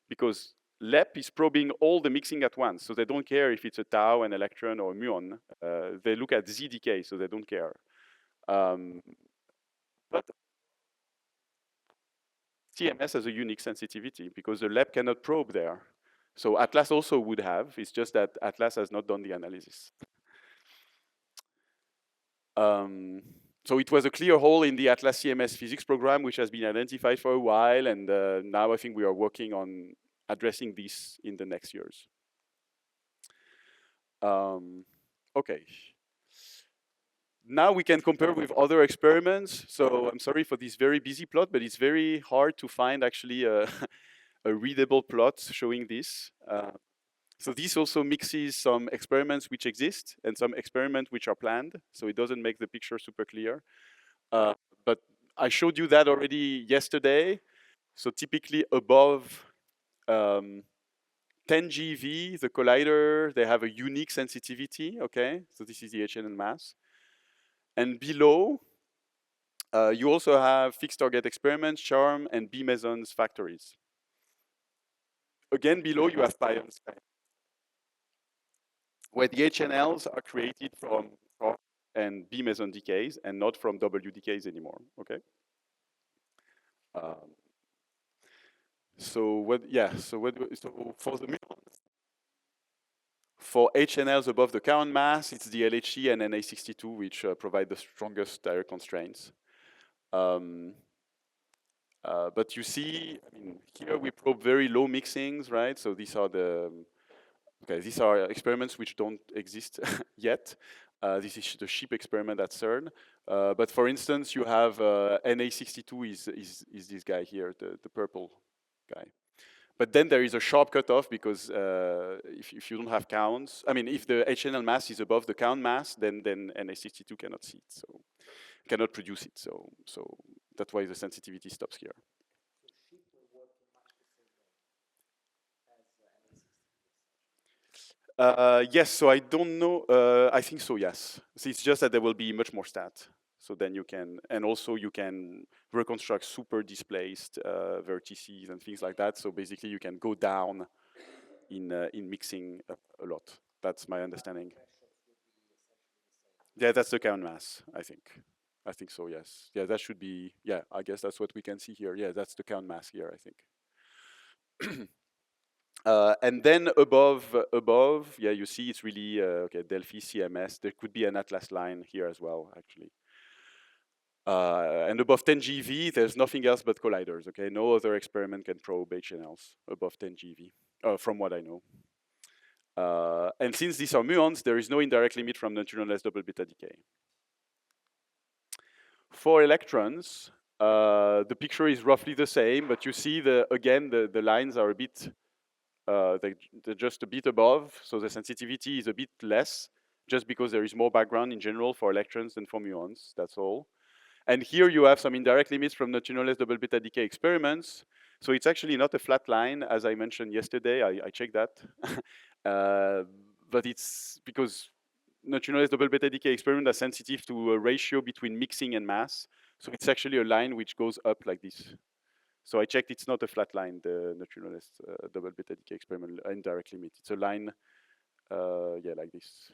because LEP is probing all the mixing at once. So they don't care if it's a tau, an electron, or a muon. They look at Z decay, so they don't care. But CMS has a unique sensitivity because the LEP cannot probe there. So Atlas also would have. It's just that Atlas has not done the analysis. So it was a clear hole in the Atlas CMS physics program, which has been identified for a while. And now I think we are working on addressing this in the next years. Okay. Now we can compare with other experiments. So I'm sorry for this very busy plot, but it's very hard to find actually a readable plot showing this. So this also mixes some experiments which exist and some experiments which are planned. So it doesn't make the picture super clear. But I showed you that already yesterday. So typically above 10 GeV, the collider, they have a unique sensitivity, okay? So this is the HNN mass. And below, you also have fixed target experiments, charm, and B mesons factories. Again, below you have pions, where the HNLs are created from charm and B meson decays and not from W decays anymore, okay? So for the for HNLs above the current mass, it's the LHC and Na62 which provide the strongest direct constraints. But you see, I mean, here we probe very low mixings, right? So these are these are experiments which don't exist yet. This is the sheep experiment at CERN. But for instance, you have Na62 is this guy here, the purple guy. But then there is a sharp cutoff because if you don't have counts, I mean, if the HNL mass is above the count mass, then Na62 cannot see it, so cannot produce it. So that's why the sensitivity stops here. Yes, so I don't know. I think so, yes. So it's just that there will be much more stat. So then you can, and also you can reconstruct super displaced vertices and things like that. So basically you can go down in mixing a lot. That's my understanding. Yeah, that's the count mass, I think. I think so, yes. Yeah, that should be, yeah, I guess that's what we can see here. Yeah, that's the count mass here, I think. And then above, yeah, you see it's really, okay, Delphi CMS. There could be an Atlas line here as well, actually. And above 10 GeV, there's nothing else but colliders, okay? No other experiment can probe HNLs above 10 GeV, from what I know. And since these are muons, there is no indirect limit from neutrinoless double beta decay. For electrons, the picture is roughly the same, but you see, again, the lines are a bit, they're just a bit above, so the sensitivity is a bit less, just because there is more background in general for electrons than for muons, that's all. And here you have some indirect limits from neutrinoless double beta decay experiments. So it's actually not a flat line, as I mentioned yesterday, I checked that. But it's because neutrinoless double beta decay experiments are sensitive to a ratio between mixing and mass. So it's actually a line which goes up like this. So I checked, it's not a flat line, the neutrinoless double beta decay experiment indirect limit. It's a line, yeah, like this.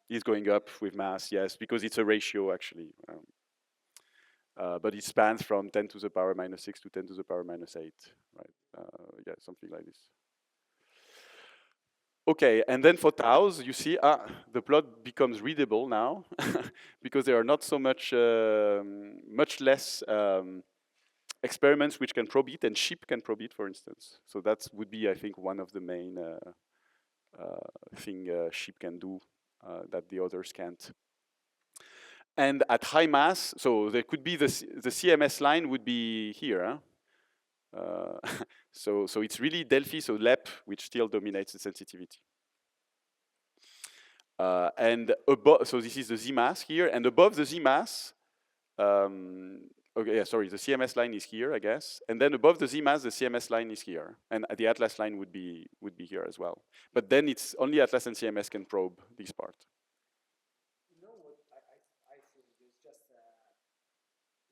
It's going up with mass, yes, because it's a ratio actually. but it spans from 10 to the power minus 6 to 10 to the power minus 8, right? Yeah, something like this. Okay, and then for taus, you see, the plot becomes readable now because there are not so much less experiments which can probe it, and sheep can probe it, for instance. So that would be, I think, one of the main thing sheep can do that the others can't. And at high mass, so there could be the CMS line would be here. Huh? So it's really Delphi, so LEP, which still dominates the sensitivity. And above, so this is the Z mass here, and above the Z mass, okay, yeah, sorry, the CMS line is here, I guess, and then above the Z mass, the CMS line is here, and the Atlas line would be here as well. But then it's only Atlas and CMS can probe this part. You know what I think is just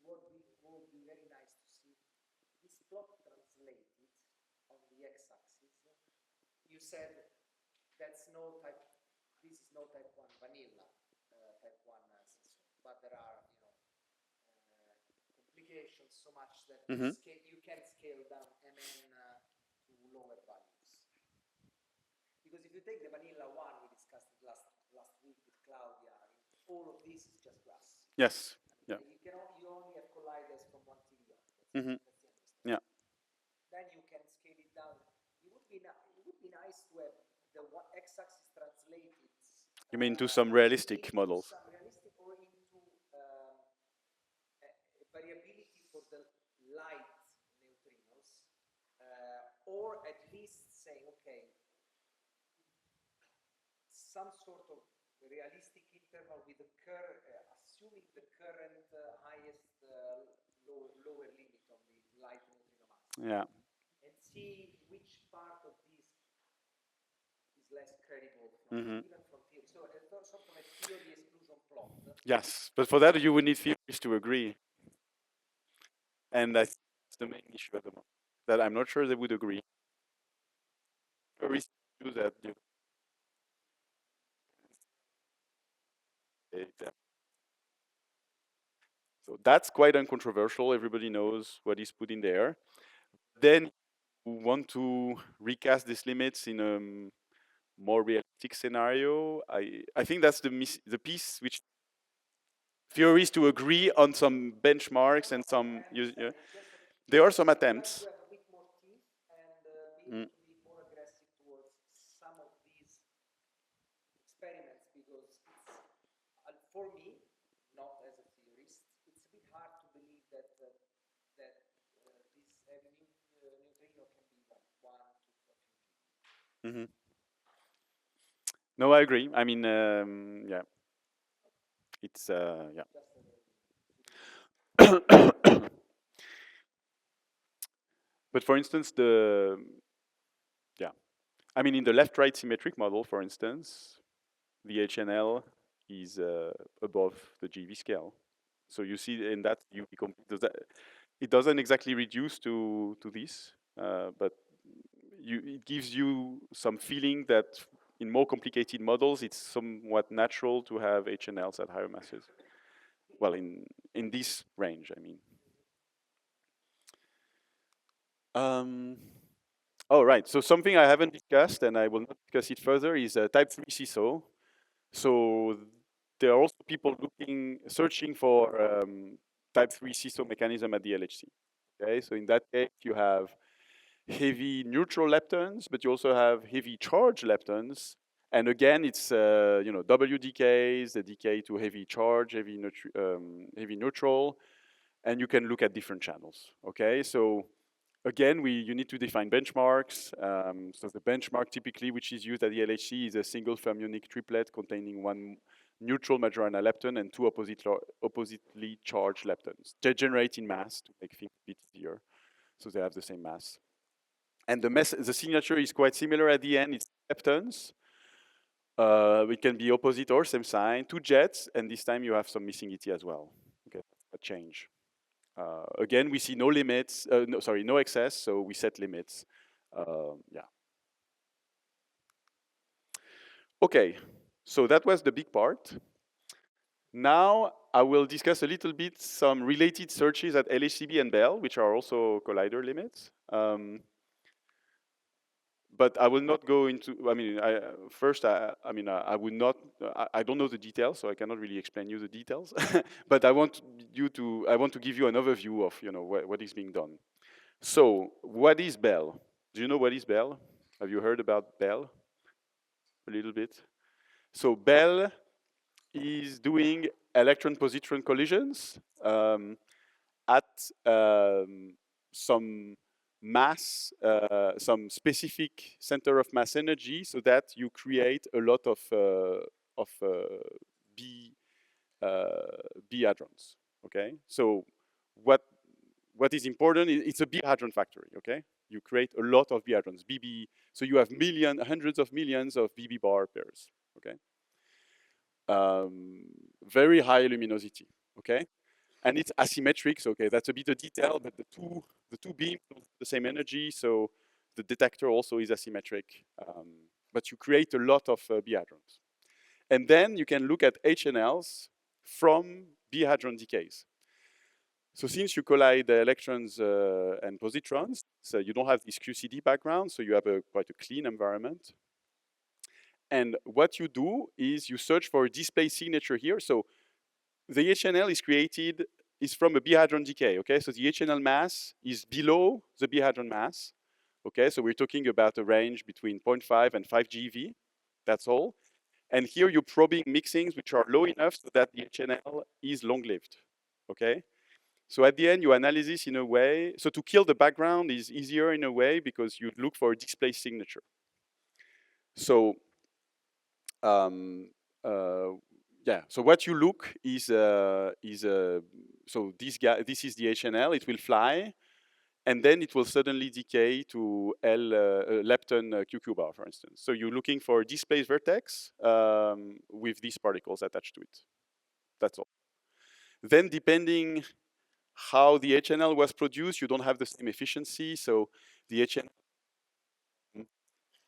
what would be very nice to see this plot translated on the x-axis. You said that's no type. This is no type 1 vanilla, type 1 sensor, but there are complications so much that you can scale down MN to lower values. Because if you take the vanilla one we discussed it last week with Claudia, all of this is just grass. Yes. Yeah. You only have colliders from 1 to the other. Yeah. Then you can scale it down. It would be nice to have the x-axis translated. You mean to some realistic models? Some realistic, or into variability for the light neutrinos, or at least saying, okay, some sort of realistic interval with the assuming the current highest lower limit on the light neutrino mass. Yeah. And see which part of this is less credible from, even from theory. So sort of a theory exclusion plot. Yes, but for that you would need theories to agree. And that's the main issue at the moment. That I'm not sure they would agree. Theories do that. So that's quite uncontroversial. Everybody knows what is put in there. Then you want to recast these limits in a more realistic scenario. I think that's the piece which theories to agree on some benchmarks and some. There are some attempts. And be more aggressive towards some of these experiments, because it's, for me, not as a theorist, it's a bit hard to believe that this neutrino can be like 1 to a few. No, I agree. I mean, yeah, it's yeah. But for instance, I mean, in the left-right symmetric model, for instance, the HNL is above the GV scale. So you see in that it doesn't exactly reduce to this, but it gives you some feeling that in more complicated models, it's somewhat natural to have HNLs at higher masses. Well, in this range, I mean. Oh, right. So something I haven't discussed, and I will not discuss it further, is type 3 CISO. So there are also people searching for type 3 CISO mechanism at the LHC. Okay, so in that case, you have heavy neutral leptons, but you also have heavy charge leptons. And again, it's W decays, the decay to heavy charge, heavy neutral, and you can look at different channels. Okay, so again, you need to define benchmarks. So the benchmark typically, which is used at the LHC, is a single fermionic triplet containing one neutral Majorana lepton and two oppositely charged leptons. They generate in mass to make things a bit easier, so they have the same mass. And the signature is quite similar at the end. It's leptons. It can be opposite or same sign, two jets, and this time you have some missing ET as well. Okay, a change. Again, we see no limits, no excess, so we set limits. Yeah. Okay, so that was the big part. Now I will discuss a little bit some related searches at LHCb and Bell, which are also collider limits. But I will not go into. I mean, I would not. I don't know the details, so I cannot really explain you the details. But I want you to. I want to give you an overview of what is being done. So, what is Bell? Do you know what is Bell? Have you heard about Bell a little bit? So Bell is doing electron-positron collisions at some mass, some specific center of mass energy, so that you create a lot of B B hadrons. Okay, so what what is important is it's a B hadron factory. Okay, you create a lot of B hadrons, BB. So you have hundreds of millions of BB bar pairs. Okay, very high luminosity. Okay, and it's asymmetric. So okay, that's a bit of detail, but the two beams don't have the same energy, so the detector also is asymmetric. But you create a lot of B hadrons, and then you can look at HNLs from B hadron decays. So since you collide the electrons and positrons, so you don't have this QCD background, so you have quite a clean environment. And what you do is you search for a display signature here. So the HNL is from a B hadron decay. Okay, so the HNL mass is below the B hadron mass. Okay, so we're talking about a range between 0.5 and 5 GeV. That's all. And here you're probing mixings which are low enough so that the HNL is long-lived. Okay. So at the end, you analyze this in a way. So to kill the background is easier in a way because you look for a display signature. So yeah. So what you look is so this is the HNL. It will fly, and then it will suddenly decay to lepton QQ bar, for instance. So you're looking for a displaced vertex with these particles attached to it. That's all. Then depending how the HNL was produced, you don't have the same efficiency. So the HNL,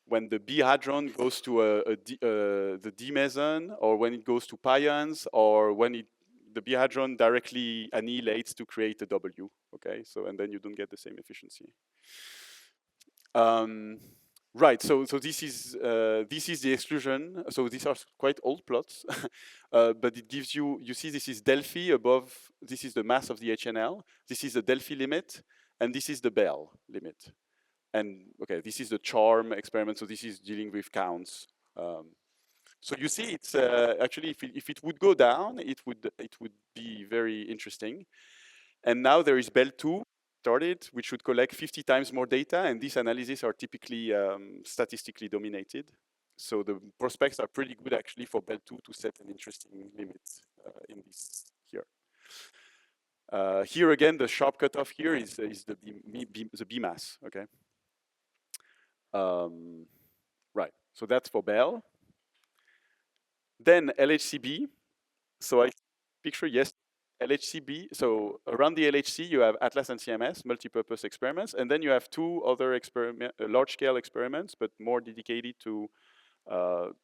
when the B hadron goes to the D meson, or when it goes to pions, or when the B hadron directly annihilates to create a W. Okay, so and then you don't get the same efficiency. Right. So this is the exclusion. So these are quite old plots, but it gives you. You see, this is Delphi above. This is the mass of the HNL. This is the Delphi limit, and this is the Bell limit. And okay, this is the charm experiment. So this is dealing with counts. So you see, it's actually if it would go down, it would be very interesting. And now there is Bell 2 started, which would collect 50 times more data, and these analyses are typically statistically dominated. So the prospects are pretty good actually for Bell 2 to set an interesting limit in this here. Here again, the sharp cutoff here is the B mass. Okay. Right. So that's for Bell. Then LHCb. So I picture, yes, LHCb. So around the LHC, you have Atlas and CMS, multi-purpose experiments, and then you have two other large-scale experiments, but more dedicated to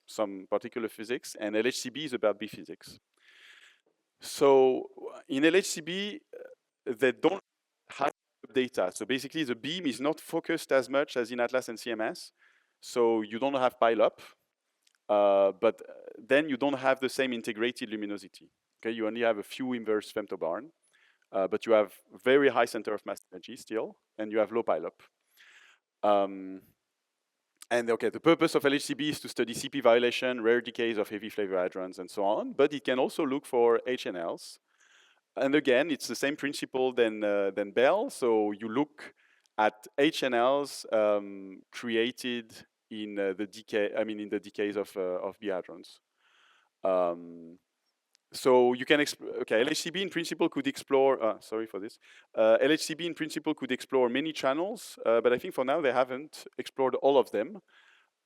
some particular physics. And LHCb is about B physics. So in LHCb, they don't have data. So basically, the beam is not focused as much as in Atlas and CMS. So you don't have pileup, but then you don't have the same integrated luminosity. Okay, you only have a few inverse femtobarn, but you have very high center of mass energy still, and you have low pileup. And okay, the purpose of LHCb is to study CP violation, rare decays of heavy flavor hadrons, and so on. But it can also look for HNLs. And again, it's the same principle than Bell. So you look at HNLs created in the decay. I mean, in the decays of B hadrons. So you can okay, LHCb in principle could explore. Sorry for this. LHCb in principle could explore many channels, but I think for now they haven't explored all of them.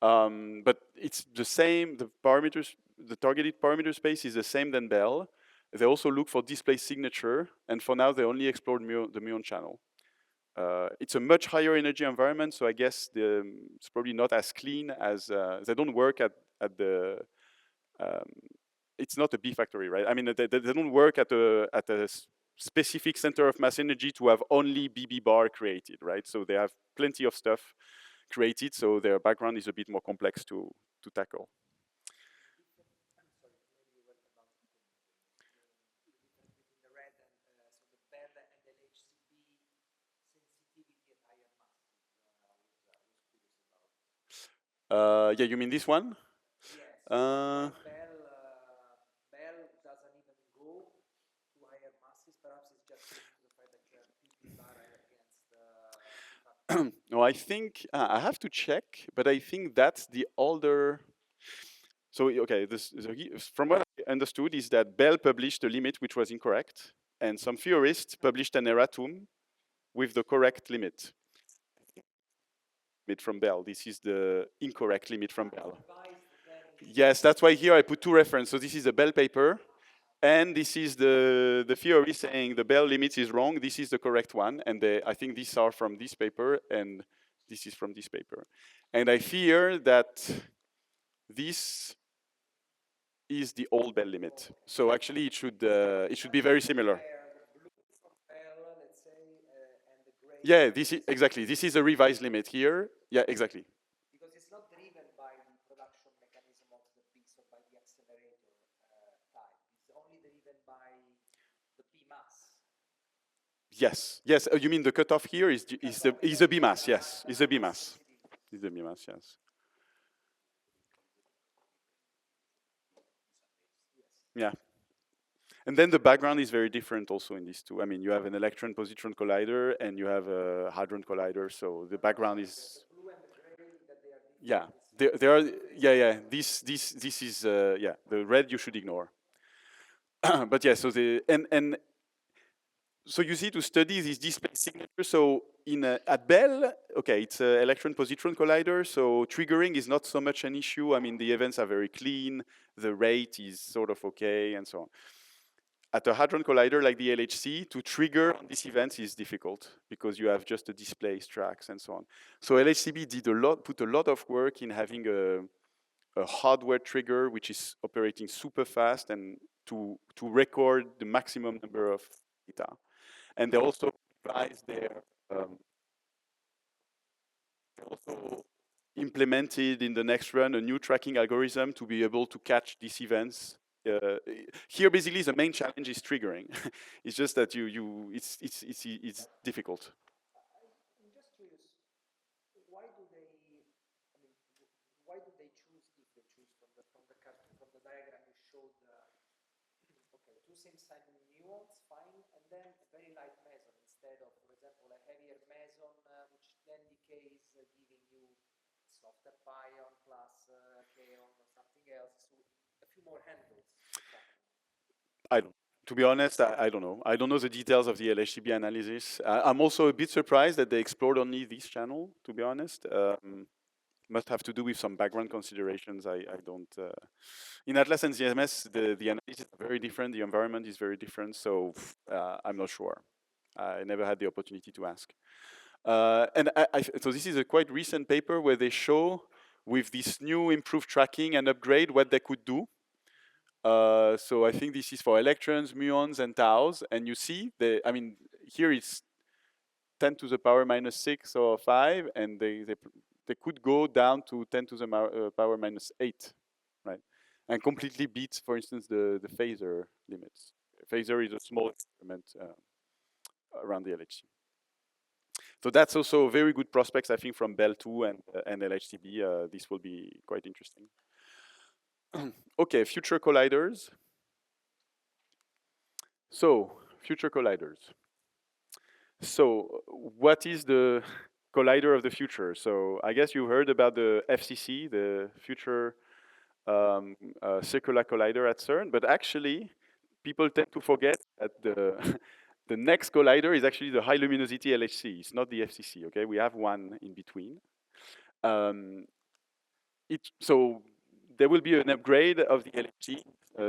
But it's the same. The parameters, the targeted parameter space is the same than Bell. They also look for display signature, and for now they only explored the muon channel. It's a much higher energy environment, so I guess it's probably not as clean as they don't work at the it's not a B factory, right? I mean, they don't work at a specific center of mass energy to have only BB bar created, right? So they have plenty of stuff created, so their background is a bit more complex to tackle. I'm sorry, maybe you went about the difference between the red and so the Bell and the LHCb sensitivity at higher masses. Was curious about. Yeah, you mean this one? Yes, Uh, Bell doesn't even go to higher masses. Perhaps it's just linked to the fact that you have PP bar against the P factor. no, I think I have to check, but I think that's the older. So okay, from what I understood is that Bell published a limit which was incorrect, and some theorists published an erratum with the correct limit from Bell. This is the incorrect limit from Bell. Yes, that's why here I put two references. So this is a Bell paper, and this is the theory saying the Bell limit is wrong. This is the correct one, and I think these are from this paper, and this is from this paper. And I fear that this is the old Bell limit. So actually, it should be very similar. Let's say, and the gray. Yeah, this is exactly. This is a revised limit here. Yeah, exactly. Because it's not driven by the production mechanism of the piece or by the accelerator type. It's only driven by the P mass. Yes, yes. You mean the cutoff here is the B mass? Yes, is the B mass. Is the B mass? Yes. Yeah. And then the background is very different also in these two. I mean, you have an electron-positron collider and you have a hadron collider, so the background is. Yeah, there are. Yeah. This is yeah. The red you should ignore. But yeah, so and so you see to study this display signature. So at Bell, okay, it's an electron-positron collider, so triggering is not so much an issue. I mean, the events are very clean, the rate is sort of okay, and so on. At a hadron collider like the LHC, to trigger these events is difficult because you have just a display tracks and so on. So LHCb put a lot of work in having a hardware trigger which is operating super fast and to record the maximum number of data. And they also revised they also implemented in the next run a new tracking algorithm to be able to catch these events. Here, basically, the main challenge is triggering. It's just that it's difficult. I'm just curious, why do they? I mean, why do they choose if they choose from the diagram you showed? Okay, two same sign muons, fine, and then a very light meson instead of, for example, a heavier meson, which then decays, giving you softer pion plus kaon or something else, so a few more handles. I don't. To be honest, I don't know. I don't know the details of the LHCb analysis. I'm also a bit surprised that they explored only this channel. To be honest, must have to do with some background considerations. I don't. In Atlas and CMS, the analysis is very different. The environment is very different. So I'm not sure. I never had the opportunity to ask. And so this is a quite recent paper where they show with this new improved tracking and upgrade what they could do. So I think this is for electrons, muons, and taus. And you see, I mean, here it's 10 to the power minus 6 or 5, and they could go down to 10 to the power minus 8, right? And completely beat, for instance, the phasor limits. Phasor is a small experiment around the LHC. So that's also very good prospects, I think, from Bell 2 and LHCb. This will be quite interesting. Okay, future colliders. So, future colliders. So, what is the collider of the future? So, I guess you heard about the FCC, the Future Circular Collider at CERN, but actually, people tend to forget that the next collider is actually the high luminosity LHC. It's not the FCC. Okay, we have one in between. So there will be an upgrade of the LHC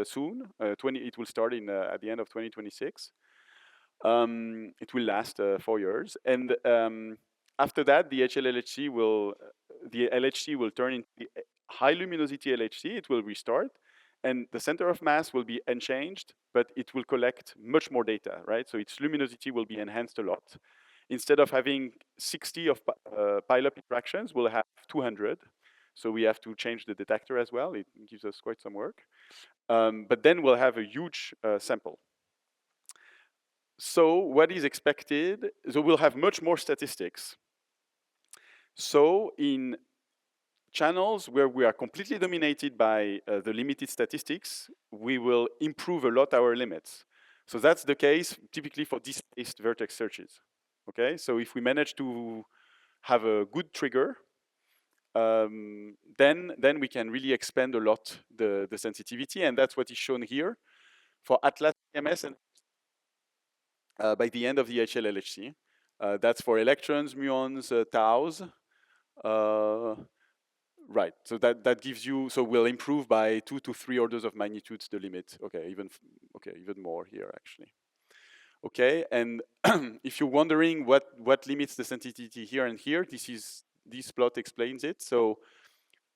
soon. It will start at the end of 2026. It will last 4 years, and after that, the LHC will turn into the high luminosity LHC. It will restart, and the center of mass will be unchanged, but it will collect much more data, right? So its luminosity will be enhanced a lot. Instead of having 60 of pileup interactions, we'll have 200. So we have to change the detector as well. It gives us quite some work. But then we'll have a huge sample. So what is expected? So we'll have much more statistics. So in channels where we are completely dominated by the limited statistics, we will improve a lot our limits. So that's the case typically for displaced vertex searches. Okay, so if we manage to have a good trigger, then we can really expand a lot the sensitivity, and that's what is shown here for Atlas EMS and by the end of the HLLHC. That's for electrons, muons, taus. Right, so that gives you, so we'll improve by 2 to 3 orders of magnitudes the limit. Okay, even more here actually. Okay, and if you're wondering what limits the sensitivity here and here, this plot explains it. So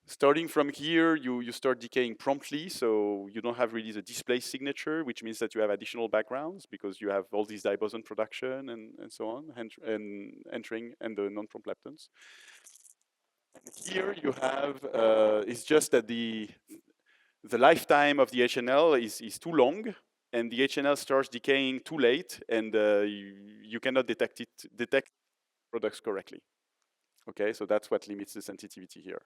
starting from here, you start decaying promptly, so you don't have really the display signature, which means that you have additional backgrounds because you have all these diboson production and so on, and entering and the non-prompt leptons. Here you have, it's just that the lifetime of the HNL is too long, and the HNL starts decaying too late, and you cannot detect products correctly. Okay, so that's what limits the sensitivity here.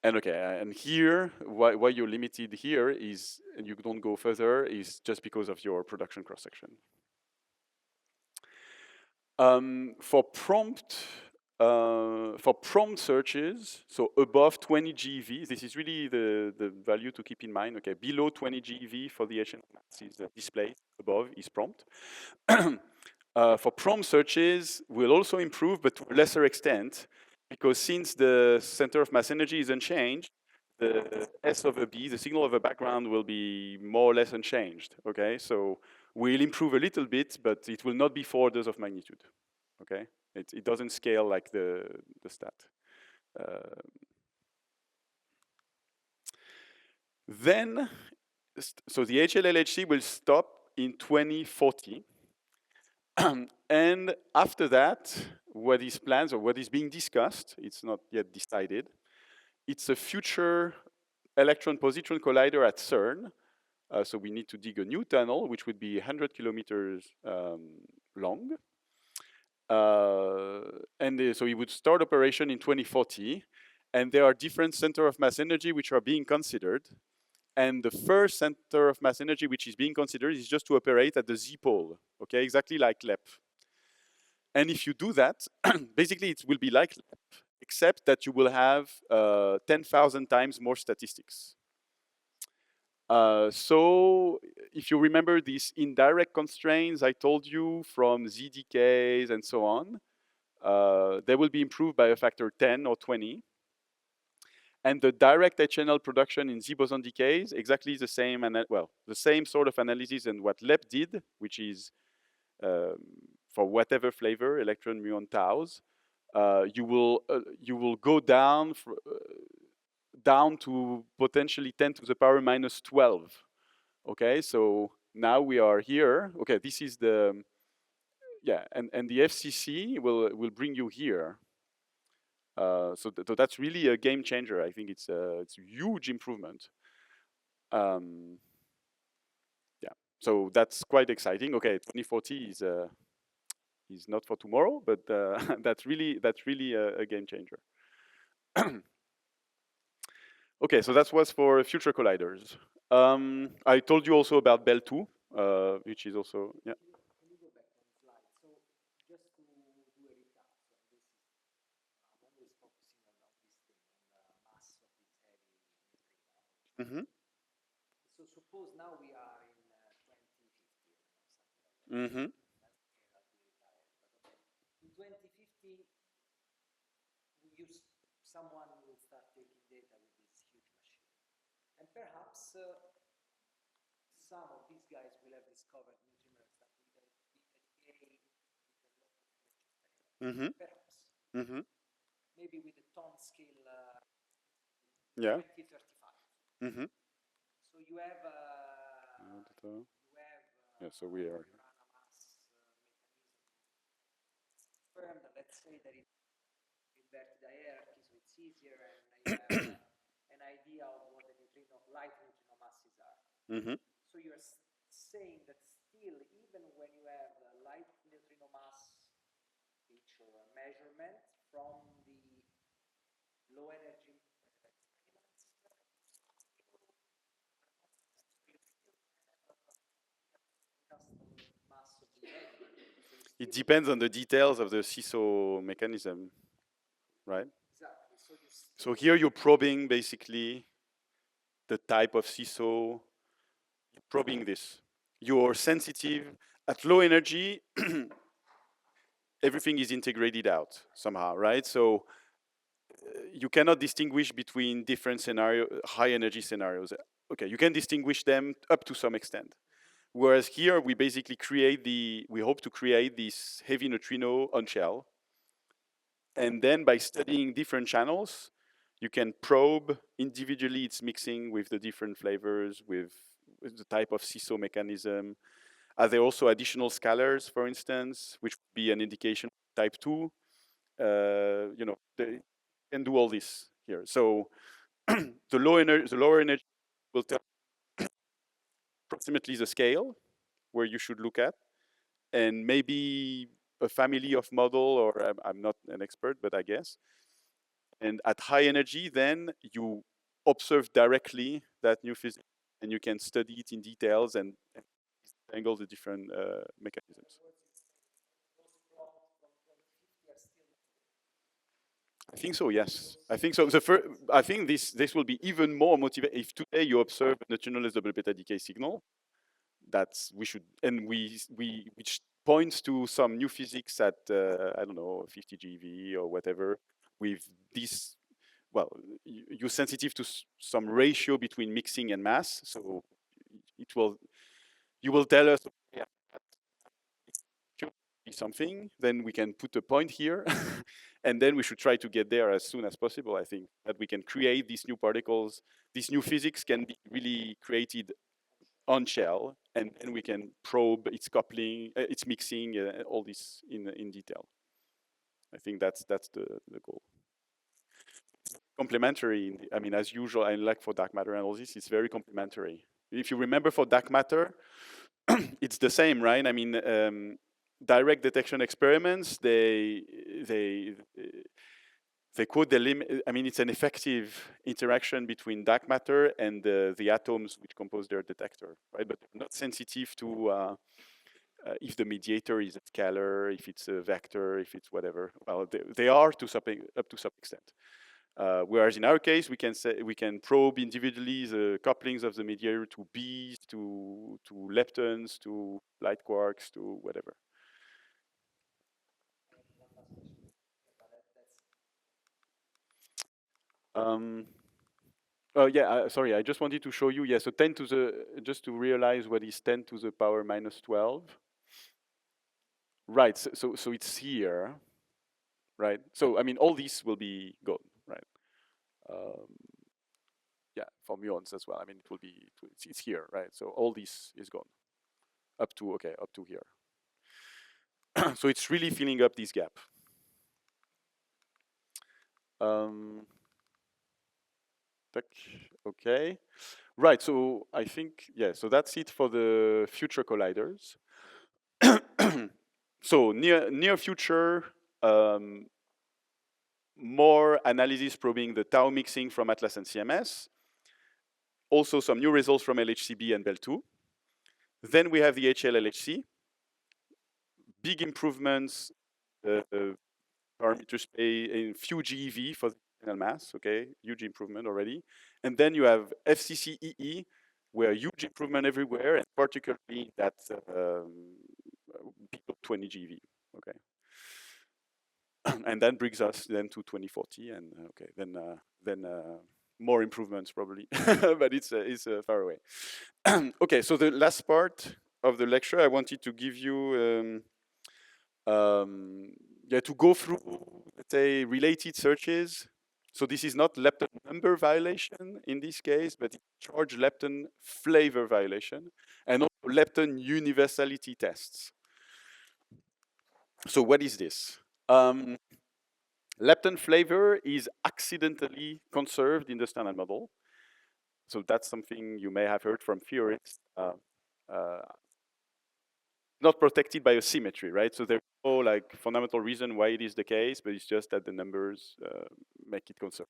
And okay, and here, why you're limited here is, and you don't go further, is just because of your production cross-section. For prompt searches, so above 20 GeV, this is really the value to keep in mind. Okay, below 20 GeV for the HN is displayed, above is prompt. For prompt searches, will also improve, but to a lesser extent, because since the center of mass energy is unchanged, the S over B, the signal of a background, will be more or less unchanged. Okay, so we'll improve a little bit, but it will not be 4 orders of magnitude. Okay, it doesn't scale like the stat. Then, so the HLLHC will stop in 2040. And after that, what is planned or what is being discussed, it's not yet decided, it's a future electron-positron collider at CERN. So we need to dig a new tunnel, which would be 100 kilometers long. And so it would start operation in 2040. And there are different center of mass energy which are being considered. And the first center of mass energy which is being considered is just to operate at the z-pole, okay, exactly like LEP. And if you do that, basically it will be like LEP, except that you will have 10,000 times more statistics. So if you remember these indirect constraints I told you from Z decays and so on, they will be improved by a factor 10 or 20. And the direct HNL production in Z boson decays, exactly the same, the same sort of analysis and what LEP did, which is for whatever flavor, electron, muon, taus, you will go down down to potentially 10 to the power minus 12. Okay, so now we are here. Okay, this is the, yeah, and the FCC will bring you here. So that's really a game changer. I think it's a huge improvement. Yeah, so that's quite exciting. Okay, 2040 is not for tomorrow, but that's really a game changer. Okay, so that was for future colliders. I told you also about Bell 2, which is also, yeah. Can you go back on the slide? So just to do a recap, so this is, I'm always focusing on this thing, on the mass of this heavy neutrino. Mm-hmm. So suppose now we are in 2050 or something like that. Mm-hmm. In 2050, someone will start taking data with this huge machine. And perhaps some of these guys will have discovered neutrino stuff with a decay, Mm-hmm. perhaps. Mm-hmm. Maybe with a ton scale Yeah. 2035. Mm-hmm. you have Yeah, so we are. Urana mass mechanism confirmed. Let's say that it's inverted hierarchy, so it's easier, and you have an idea of what the light neutrino masses are. Mm-hmm. So you're saying that still, even when you have a light neutrino mass picture measurement from the low energy mass of the element. It depends on the details of the CISO mechanism, right? Exactly. So here you're probing basically the type of CISO, probing this. You're sensitive at low energy. Everything is integrated out somehow, right? So you cannot distinguish between different high energy scenarios. Okay, you can distinguish them up to some extent. Whereas here we basically we hope to create this heavy neutrino on shell. And then by studying different channels, you can probe individually its mixing with the different flavors, with the type of CISO mechanism. Are there also additional scalars, for instance, which would be an indication of type 2? They can do all this here. So the lower energy will tell approximately the scale where you should look at, and maybe a family of model, or I'm not an expert, but I guess. And at high energy, then you observe directly that new physics, and you can study it in details and angle the different mechanisms. I think so. Yes, I think so. I think this will be even more motivating if today you observe a neutrino-less double beta decay signal. That's we should, and which points to some new physics at I don't know 50 GeV or whatever with this. Well, you're sensitive to some ratio between mixing and mass, so you will tell us, yeah, should be something. Then we can put a point here, and then we should try to get there as soon as possible. I think that we can create these new particles, these new physics can be really created on shell, and then we can probe its coupling, its mixing, all this in detail. I think that's the goal. Complementary. I mean, as usual, and like for dark matter analysis, it's very complementary. If you remember for dark matter, it's the same, right? I mean, direct detection experiments, they quote the limit. I mean, it's an effective interaction between dark matter and the atoms which compose their detector, right? But not sensitive to if the mediator is a scalar, if it's a vector, if it's whatever. Well, they are up to some extent. Whereas in our case, we can probe individually the couplings of the mediator to bees, to leptons, to light quarks, to whatever. Oh yeah, sorry, I just wanted to show you. Yeah, so 10 to the, just to realize what is 10 to the power minus 12. Right, so it's here, right? So, I mean, all these will be gone, right? Yeah, for muons as well. I mean, it's here, right? So all this is gone up to here. So it's really filling up this gap. Okay, right. So I think, yeah. So that's it for the future colliders. So near future, more analysis probing the tau mixing from Atlas and CMS. Also some new results from LHCb and Bell2. Then we have the HL-LHC. Big improvements, parameter space in few GeV for the final mass, okay? Huge improvement already. And then you have FCC-EE, where huge improvement everywhere, and particularly that 20 GeV, okay? And that brings us then to 2040, and okay, then more improvements probably, but it's far away. Okay, so the last part of the lecture, I wanted to give you, yeah, to go through, let's say, related searches So this is not lepton number violation in this case, but charge lepton flavor violation, and also lepton universality tests. So what is this? Lepton flavor is accidentally conserved in the standard model. So that's something you may have heard from theorists. Not protected by a symmetry, right? So there's no like fundamental reason why it is the case, but it's just that the numbers make it conserved.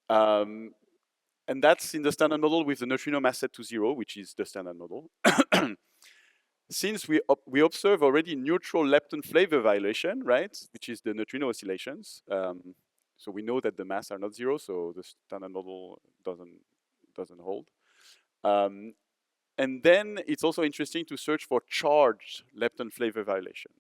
And that's in the standard model with the neutrino mass set to 0, which is the standard model. Since we observe already neutral lepton flavor violation, right, which is the neutrino oscillations, so we know that the mass are not 0, so the standard model doesn't hold. And then it's also interesting to search for charged lepton flavor violation,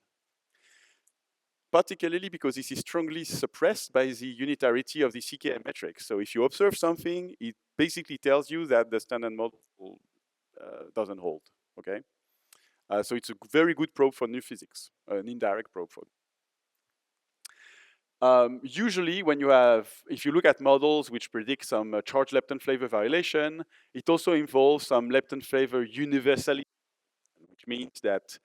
particularly because this is strongly suppressed by the unitarity of the CKM metric. So if you observe something, it basically tells you that the standard model doesn't hold, okay? So it's a very good probe for new physics, an indirect probe for. Usually when you have, if you look at models which predict some charged lepton flavor violation, it also involves some lepton flavor universality, which means that,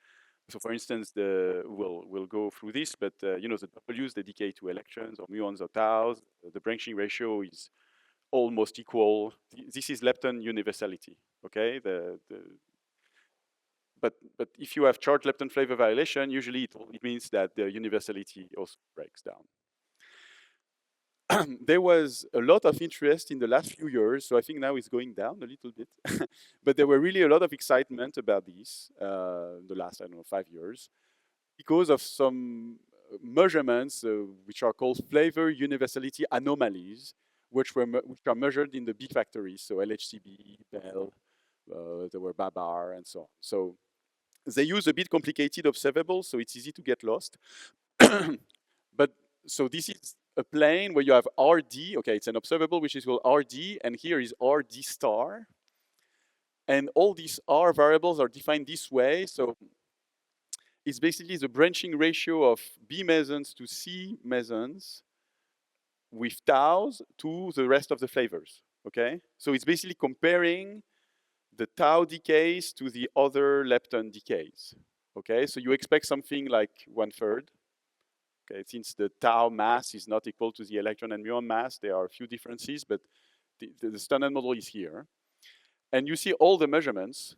so for instance, we'll go through this, but you know, the W's, they decay to electrons or muons or taus, the branching ratio is almost equal. This is lepton universality, okay? But if you have charged lepton flavor violation, usually it means that the universality also breaks down. There was a lot of interest in the last few years, so I think now it's going down a little bit. But there were really a lot of excitement about this the last, I don't know, 5 years, because of some measurements which are called flavor universality anomalies, which are measured in the big factories, so LHCb, Bell, there were Babar, and so on. So they use a bit complicated observables, so it's easy to get lost. But so this is a plane where you have RD, okay, it's an observable which is called RD, and here is RD star. And all these R variables are defined this way. So it's basically the branching ratio of B mesons to C mesons with taus to the rest of the flavors, okay? So it's basically comparing the tau decays to the other lepton decays, okay? So you expect something like 1/3. Okay, since the tau mass is not equal to the electron and muon mass, there are a few differences, but the standard model is here. And you see all the measurements.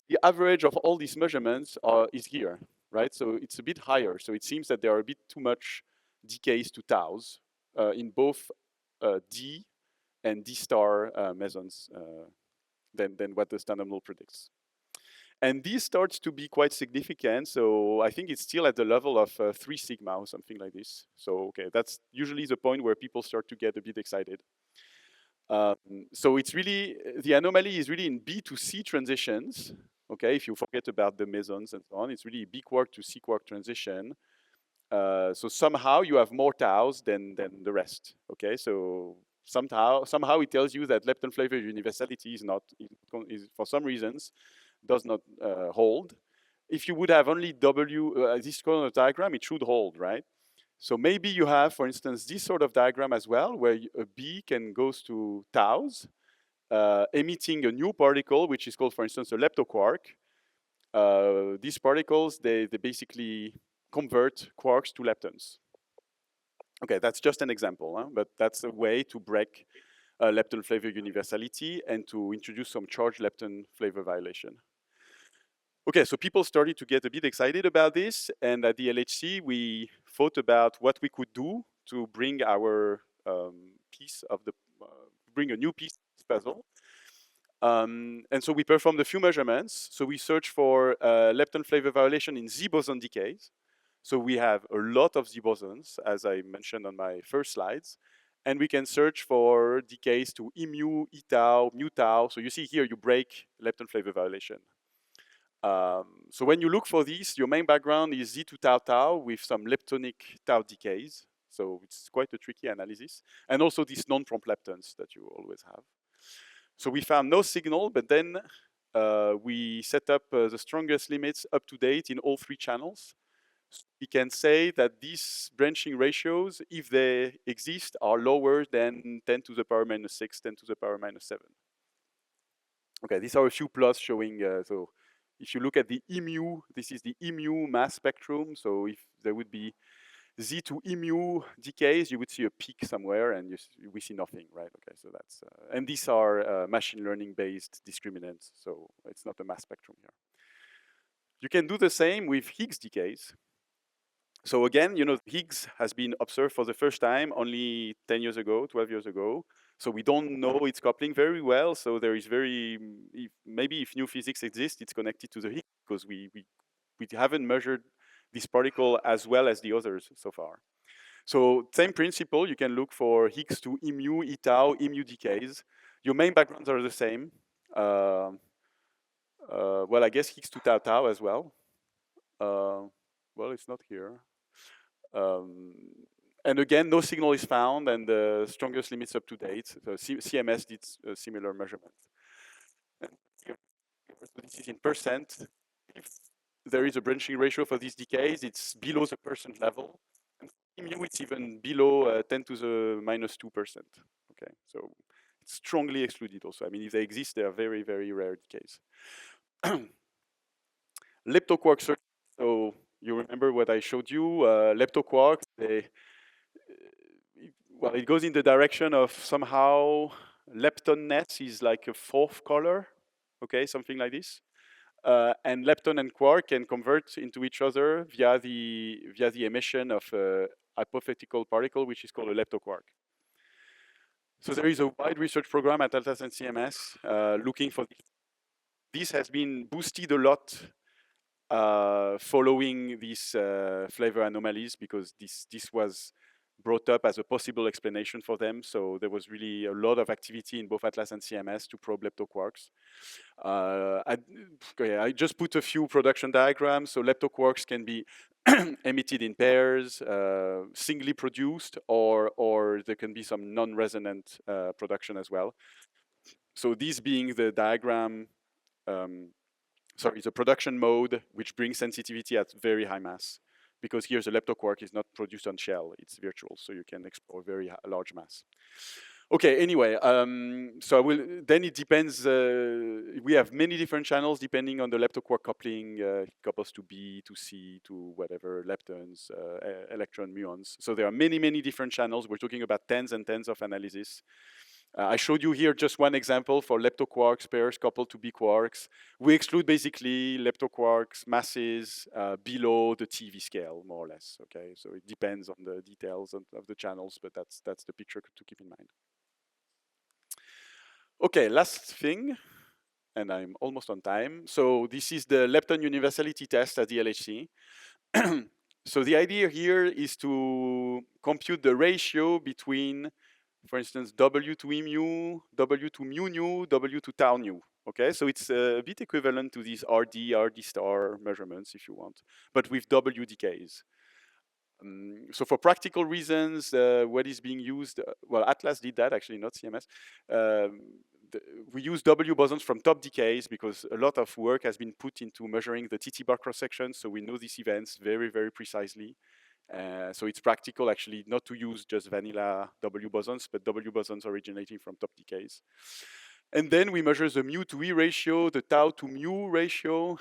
The average of all these measurements is here, right? So it's a bit higher. So it seems that there are a bit too much decays to taus in both D and D star mesons than what the standard model predicts. And this starts to be quite significant. So I think it's still at the level of 3 sigma or something like this. So, okay, that's usually the point where people start to get a bit excited. So it's really, the anomaly is really in B to C transitions. Okay, if you forget about the mesons and so on, it's really B quark to C quark transition. So somehow you have more taus than the rest. Okay, so somehow it tells you that lepton flavor universality is for some reasons does not hold. If you would have only W, this kind of diagram, it should hold, right? So maybe you have, for instance, this sort of diagram as well, where a B can goes to taus, emitting a new particle, which is called, for instance, a leptoquark. These particles, they basically convert quarks to leptons. Okay, that's just an example, huh? But that's a way to break lepton flavor universality and to introduce some charged lepton flavor violation. Okay, so people started to get a bit excited about this, and at the LHC, we thought about what we could do to bring our bring a new piece of this puzzle. And so we performed a few measurements. So we searched for lepton flavor violation in Z boson decays. So we have a lot of Z bosons, as I mentioned on my first slides. And we can search for decays to E mu, E tau, mu tau. So you see here, you break lepton flavor violation. So when you look for these, your main background is Z2 tau tau with some leptonic tau decays. So it's quite a tricky analysis. And also these non-prompt leptons that you always have. So we found no signal, but then we set up the strongest limits up to date in all 3 channels. We can say that these branching ratios, if they exist, are lower than 10 to the power minus 6, 10 to the power minus 7. Okay, these are a few plots showing, so if you look at the mu, this is the mu mass spectrum. So if there would be Z to mu decays, you would see a peak somewhere, and we see nothing, right? Okay, so that's, and these are machine learning based discriminants, so it's not a mass spectrum here. You can do the same with Higgs decays. So again, Higgs has been observed for the first time only 10 years ago, 12 years ago. So we don't know its coupling very well. So there is maybe if new physics exists, it's connected to the Higgs, because we haven't measured this particle as well as the others so far. So same principle, you can look for Higgs to mu, E tau, mu decays. Your main backgrounds are the same. Well, I guess Higgs to tau tau as well. Well, it's not here. And again, no signal is found, and the strongest limits up to date. So CMS did a similar measurement. So this is in percent. If there is a branching ratio for these decays, it's below the percent level. And mu, it's even below 10 to the minus 2%. Okay, so it's strongly excluded also. I mean, if they exist, they are very, very rare decays. Leptoquarks. So you remember what I showed you? Leptoquarks, well, it goes in the direction of somehow leptonness is like a fourth color, okay, something like this. And lepton and quark can convert into each other via the emission of a hypothetical particle, which is called a leptoquark. So there is a wide research program at Atlas and CMS looking for this. This has been boosted a lot following these flavor anomalies, because this was brought up as a possible explanation for them. So there was really a lot of activity in both Atlas and CMS to probe leptoquarks. I just put a few production diagrams. So leptoquarks can be emitted in pairs, singly produced, or there can be some non-resonant production as well. So these being the diagram, sorry, the production mode, which brings sensitivity at very high mass, because here the leptoquark is not produced on shell, it's virtual, so you can explore very large mass. Okay, anyway, so then it depends, we have many different channels depending on the leptoquark coupling, it couples to B, to C, to whatever, leptons, electron, muons. So there are many, many different channels. We're talking about tens and tens of analysis. I showed you here just one example for leptoquarks pairs coupled to B quarks. We exclude basically leptoquarks masses below the TV scale, more or less. Okay, so it depends on the details of the channels, but that's the picture to keep in mind. Okay, last thing, and I'm almost on time. So this is the lepton universality test at the LHC. So the idea here is to compute the ratio between, for instance, W to mu, W to mu nu, W to tau nu. Okay, so it's a bit equivalent to these RD star measurements, if you want, but with W decays. So for practical reasons, what is being used, well, Atlas did that actually, not CMS. We use W bosons from top decays because a lot of work has been put into measuring the TT bar cross section, so we know these events very, very precisely. So it's practical actually not to use just vanilla W bosons, but W bosons originating from top decays. And then we measure the mu to E ratio, the tau to mu ratio.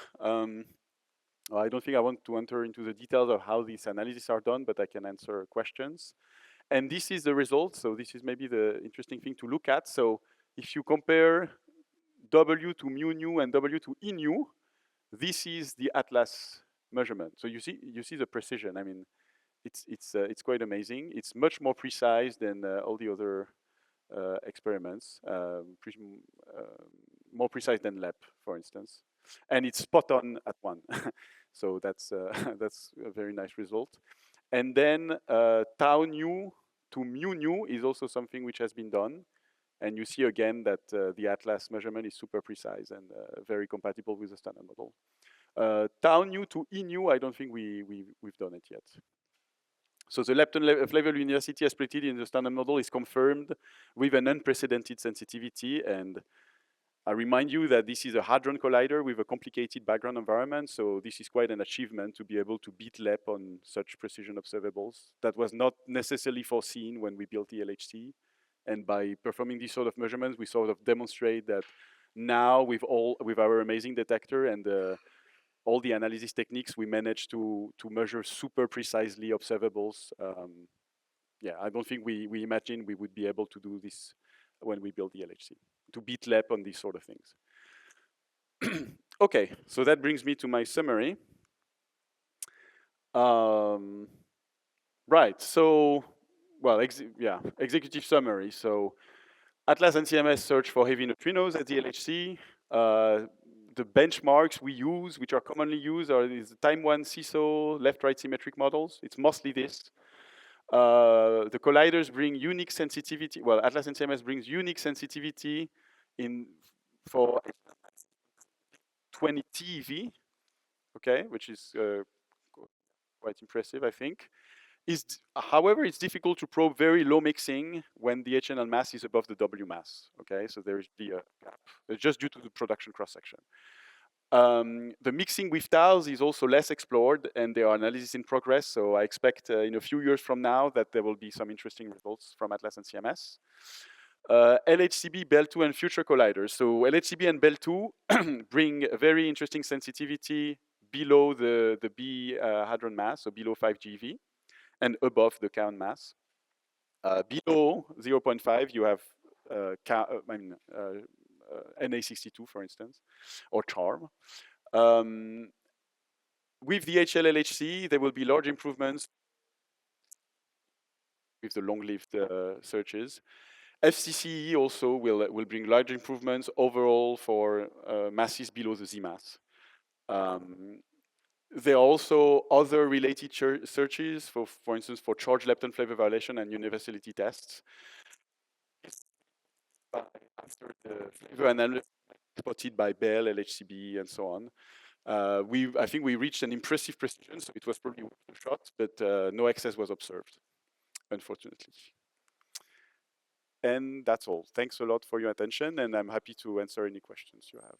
I don't think I want to enter into the details of how these analyses are done, but I can answer questions. And this is the result. So this is maybe the interesting thing to look at. So if you compare W to mu nu and W to E nu, this is the Atlas measurement. So you see the precision. I mean, it's quite amazing. It's much more precise than all the other experiments, more precise than LEP, for instance, and it's spot on at 1. So that's a very nice result. And then tau nu to mu nu is also something which has been done, and you see again that the Atlas measurement is super precise and very compatible with the standard model. Tau nu to E nu, I don't think we've done it yet. So the lepton flavor luminosity as predicted in the standard model is confirmed with an unprecedented sensitivity, and I remind you that this is a Hadron Collider with a complicated background environment, so this is quite an achievement to be able to beat LEP on such precision observables. That was not necessarily foreseen when we built the LHC, and by performing these sort of measurements, we sort of demonstrate that now with our amazing detector and all the analysis techniques, we manage to measure super precisely observables. Yeah, I don't think we imagine we would be able to do this when we built the LHC, to beat LEP on these sort of things. Okay, so that brings me to my summary. Right, so, well, executive summary. So Atlas and CMS search for heavy neutrinos at the LHC. The benchmarks we use, which are commonly used, are these time one CISO left-right symmetric models. It's mostly this. The colliders bring unique sensitivity. Well, Atlas and CMS brings unique sensitivity for 20 TeV, okay, which is quite impressive, I think. However, it's difficult to probe very low mixing when the HNL mass is above the W mass, okay? So there is the gap, just due to the production cross-section. The mixing with tiles is also less explored, and there are analyses in progress, so I expect in a few years from now that there will be some interesting results from Atlas and CMS. LHCb, BEL2, and future colliders. So LHCb and BEL2 bring a very interesting sensitivity below the B hadron mass, so below 5 GeV, and above the count mass. Below 0.5, you have Na62, for instance, or CHARM. With the HLLHC, there will be large improvements with the long-lived searches. FCCE also will bring large improvements overall for masses below the Z mass. There are also other related searches, for instance, for charge lepton flavor violation and universality tests. After the flavor analysis spotted by Bell, LHCb, and so on. I think we reached an impressive precision, so it was probably worth a shot, but no excess was observed, unfortunately. And that's all. Thanks a lot for your attention, and I'm happy to answer any questions you have.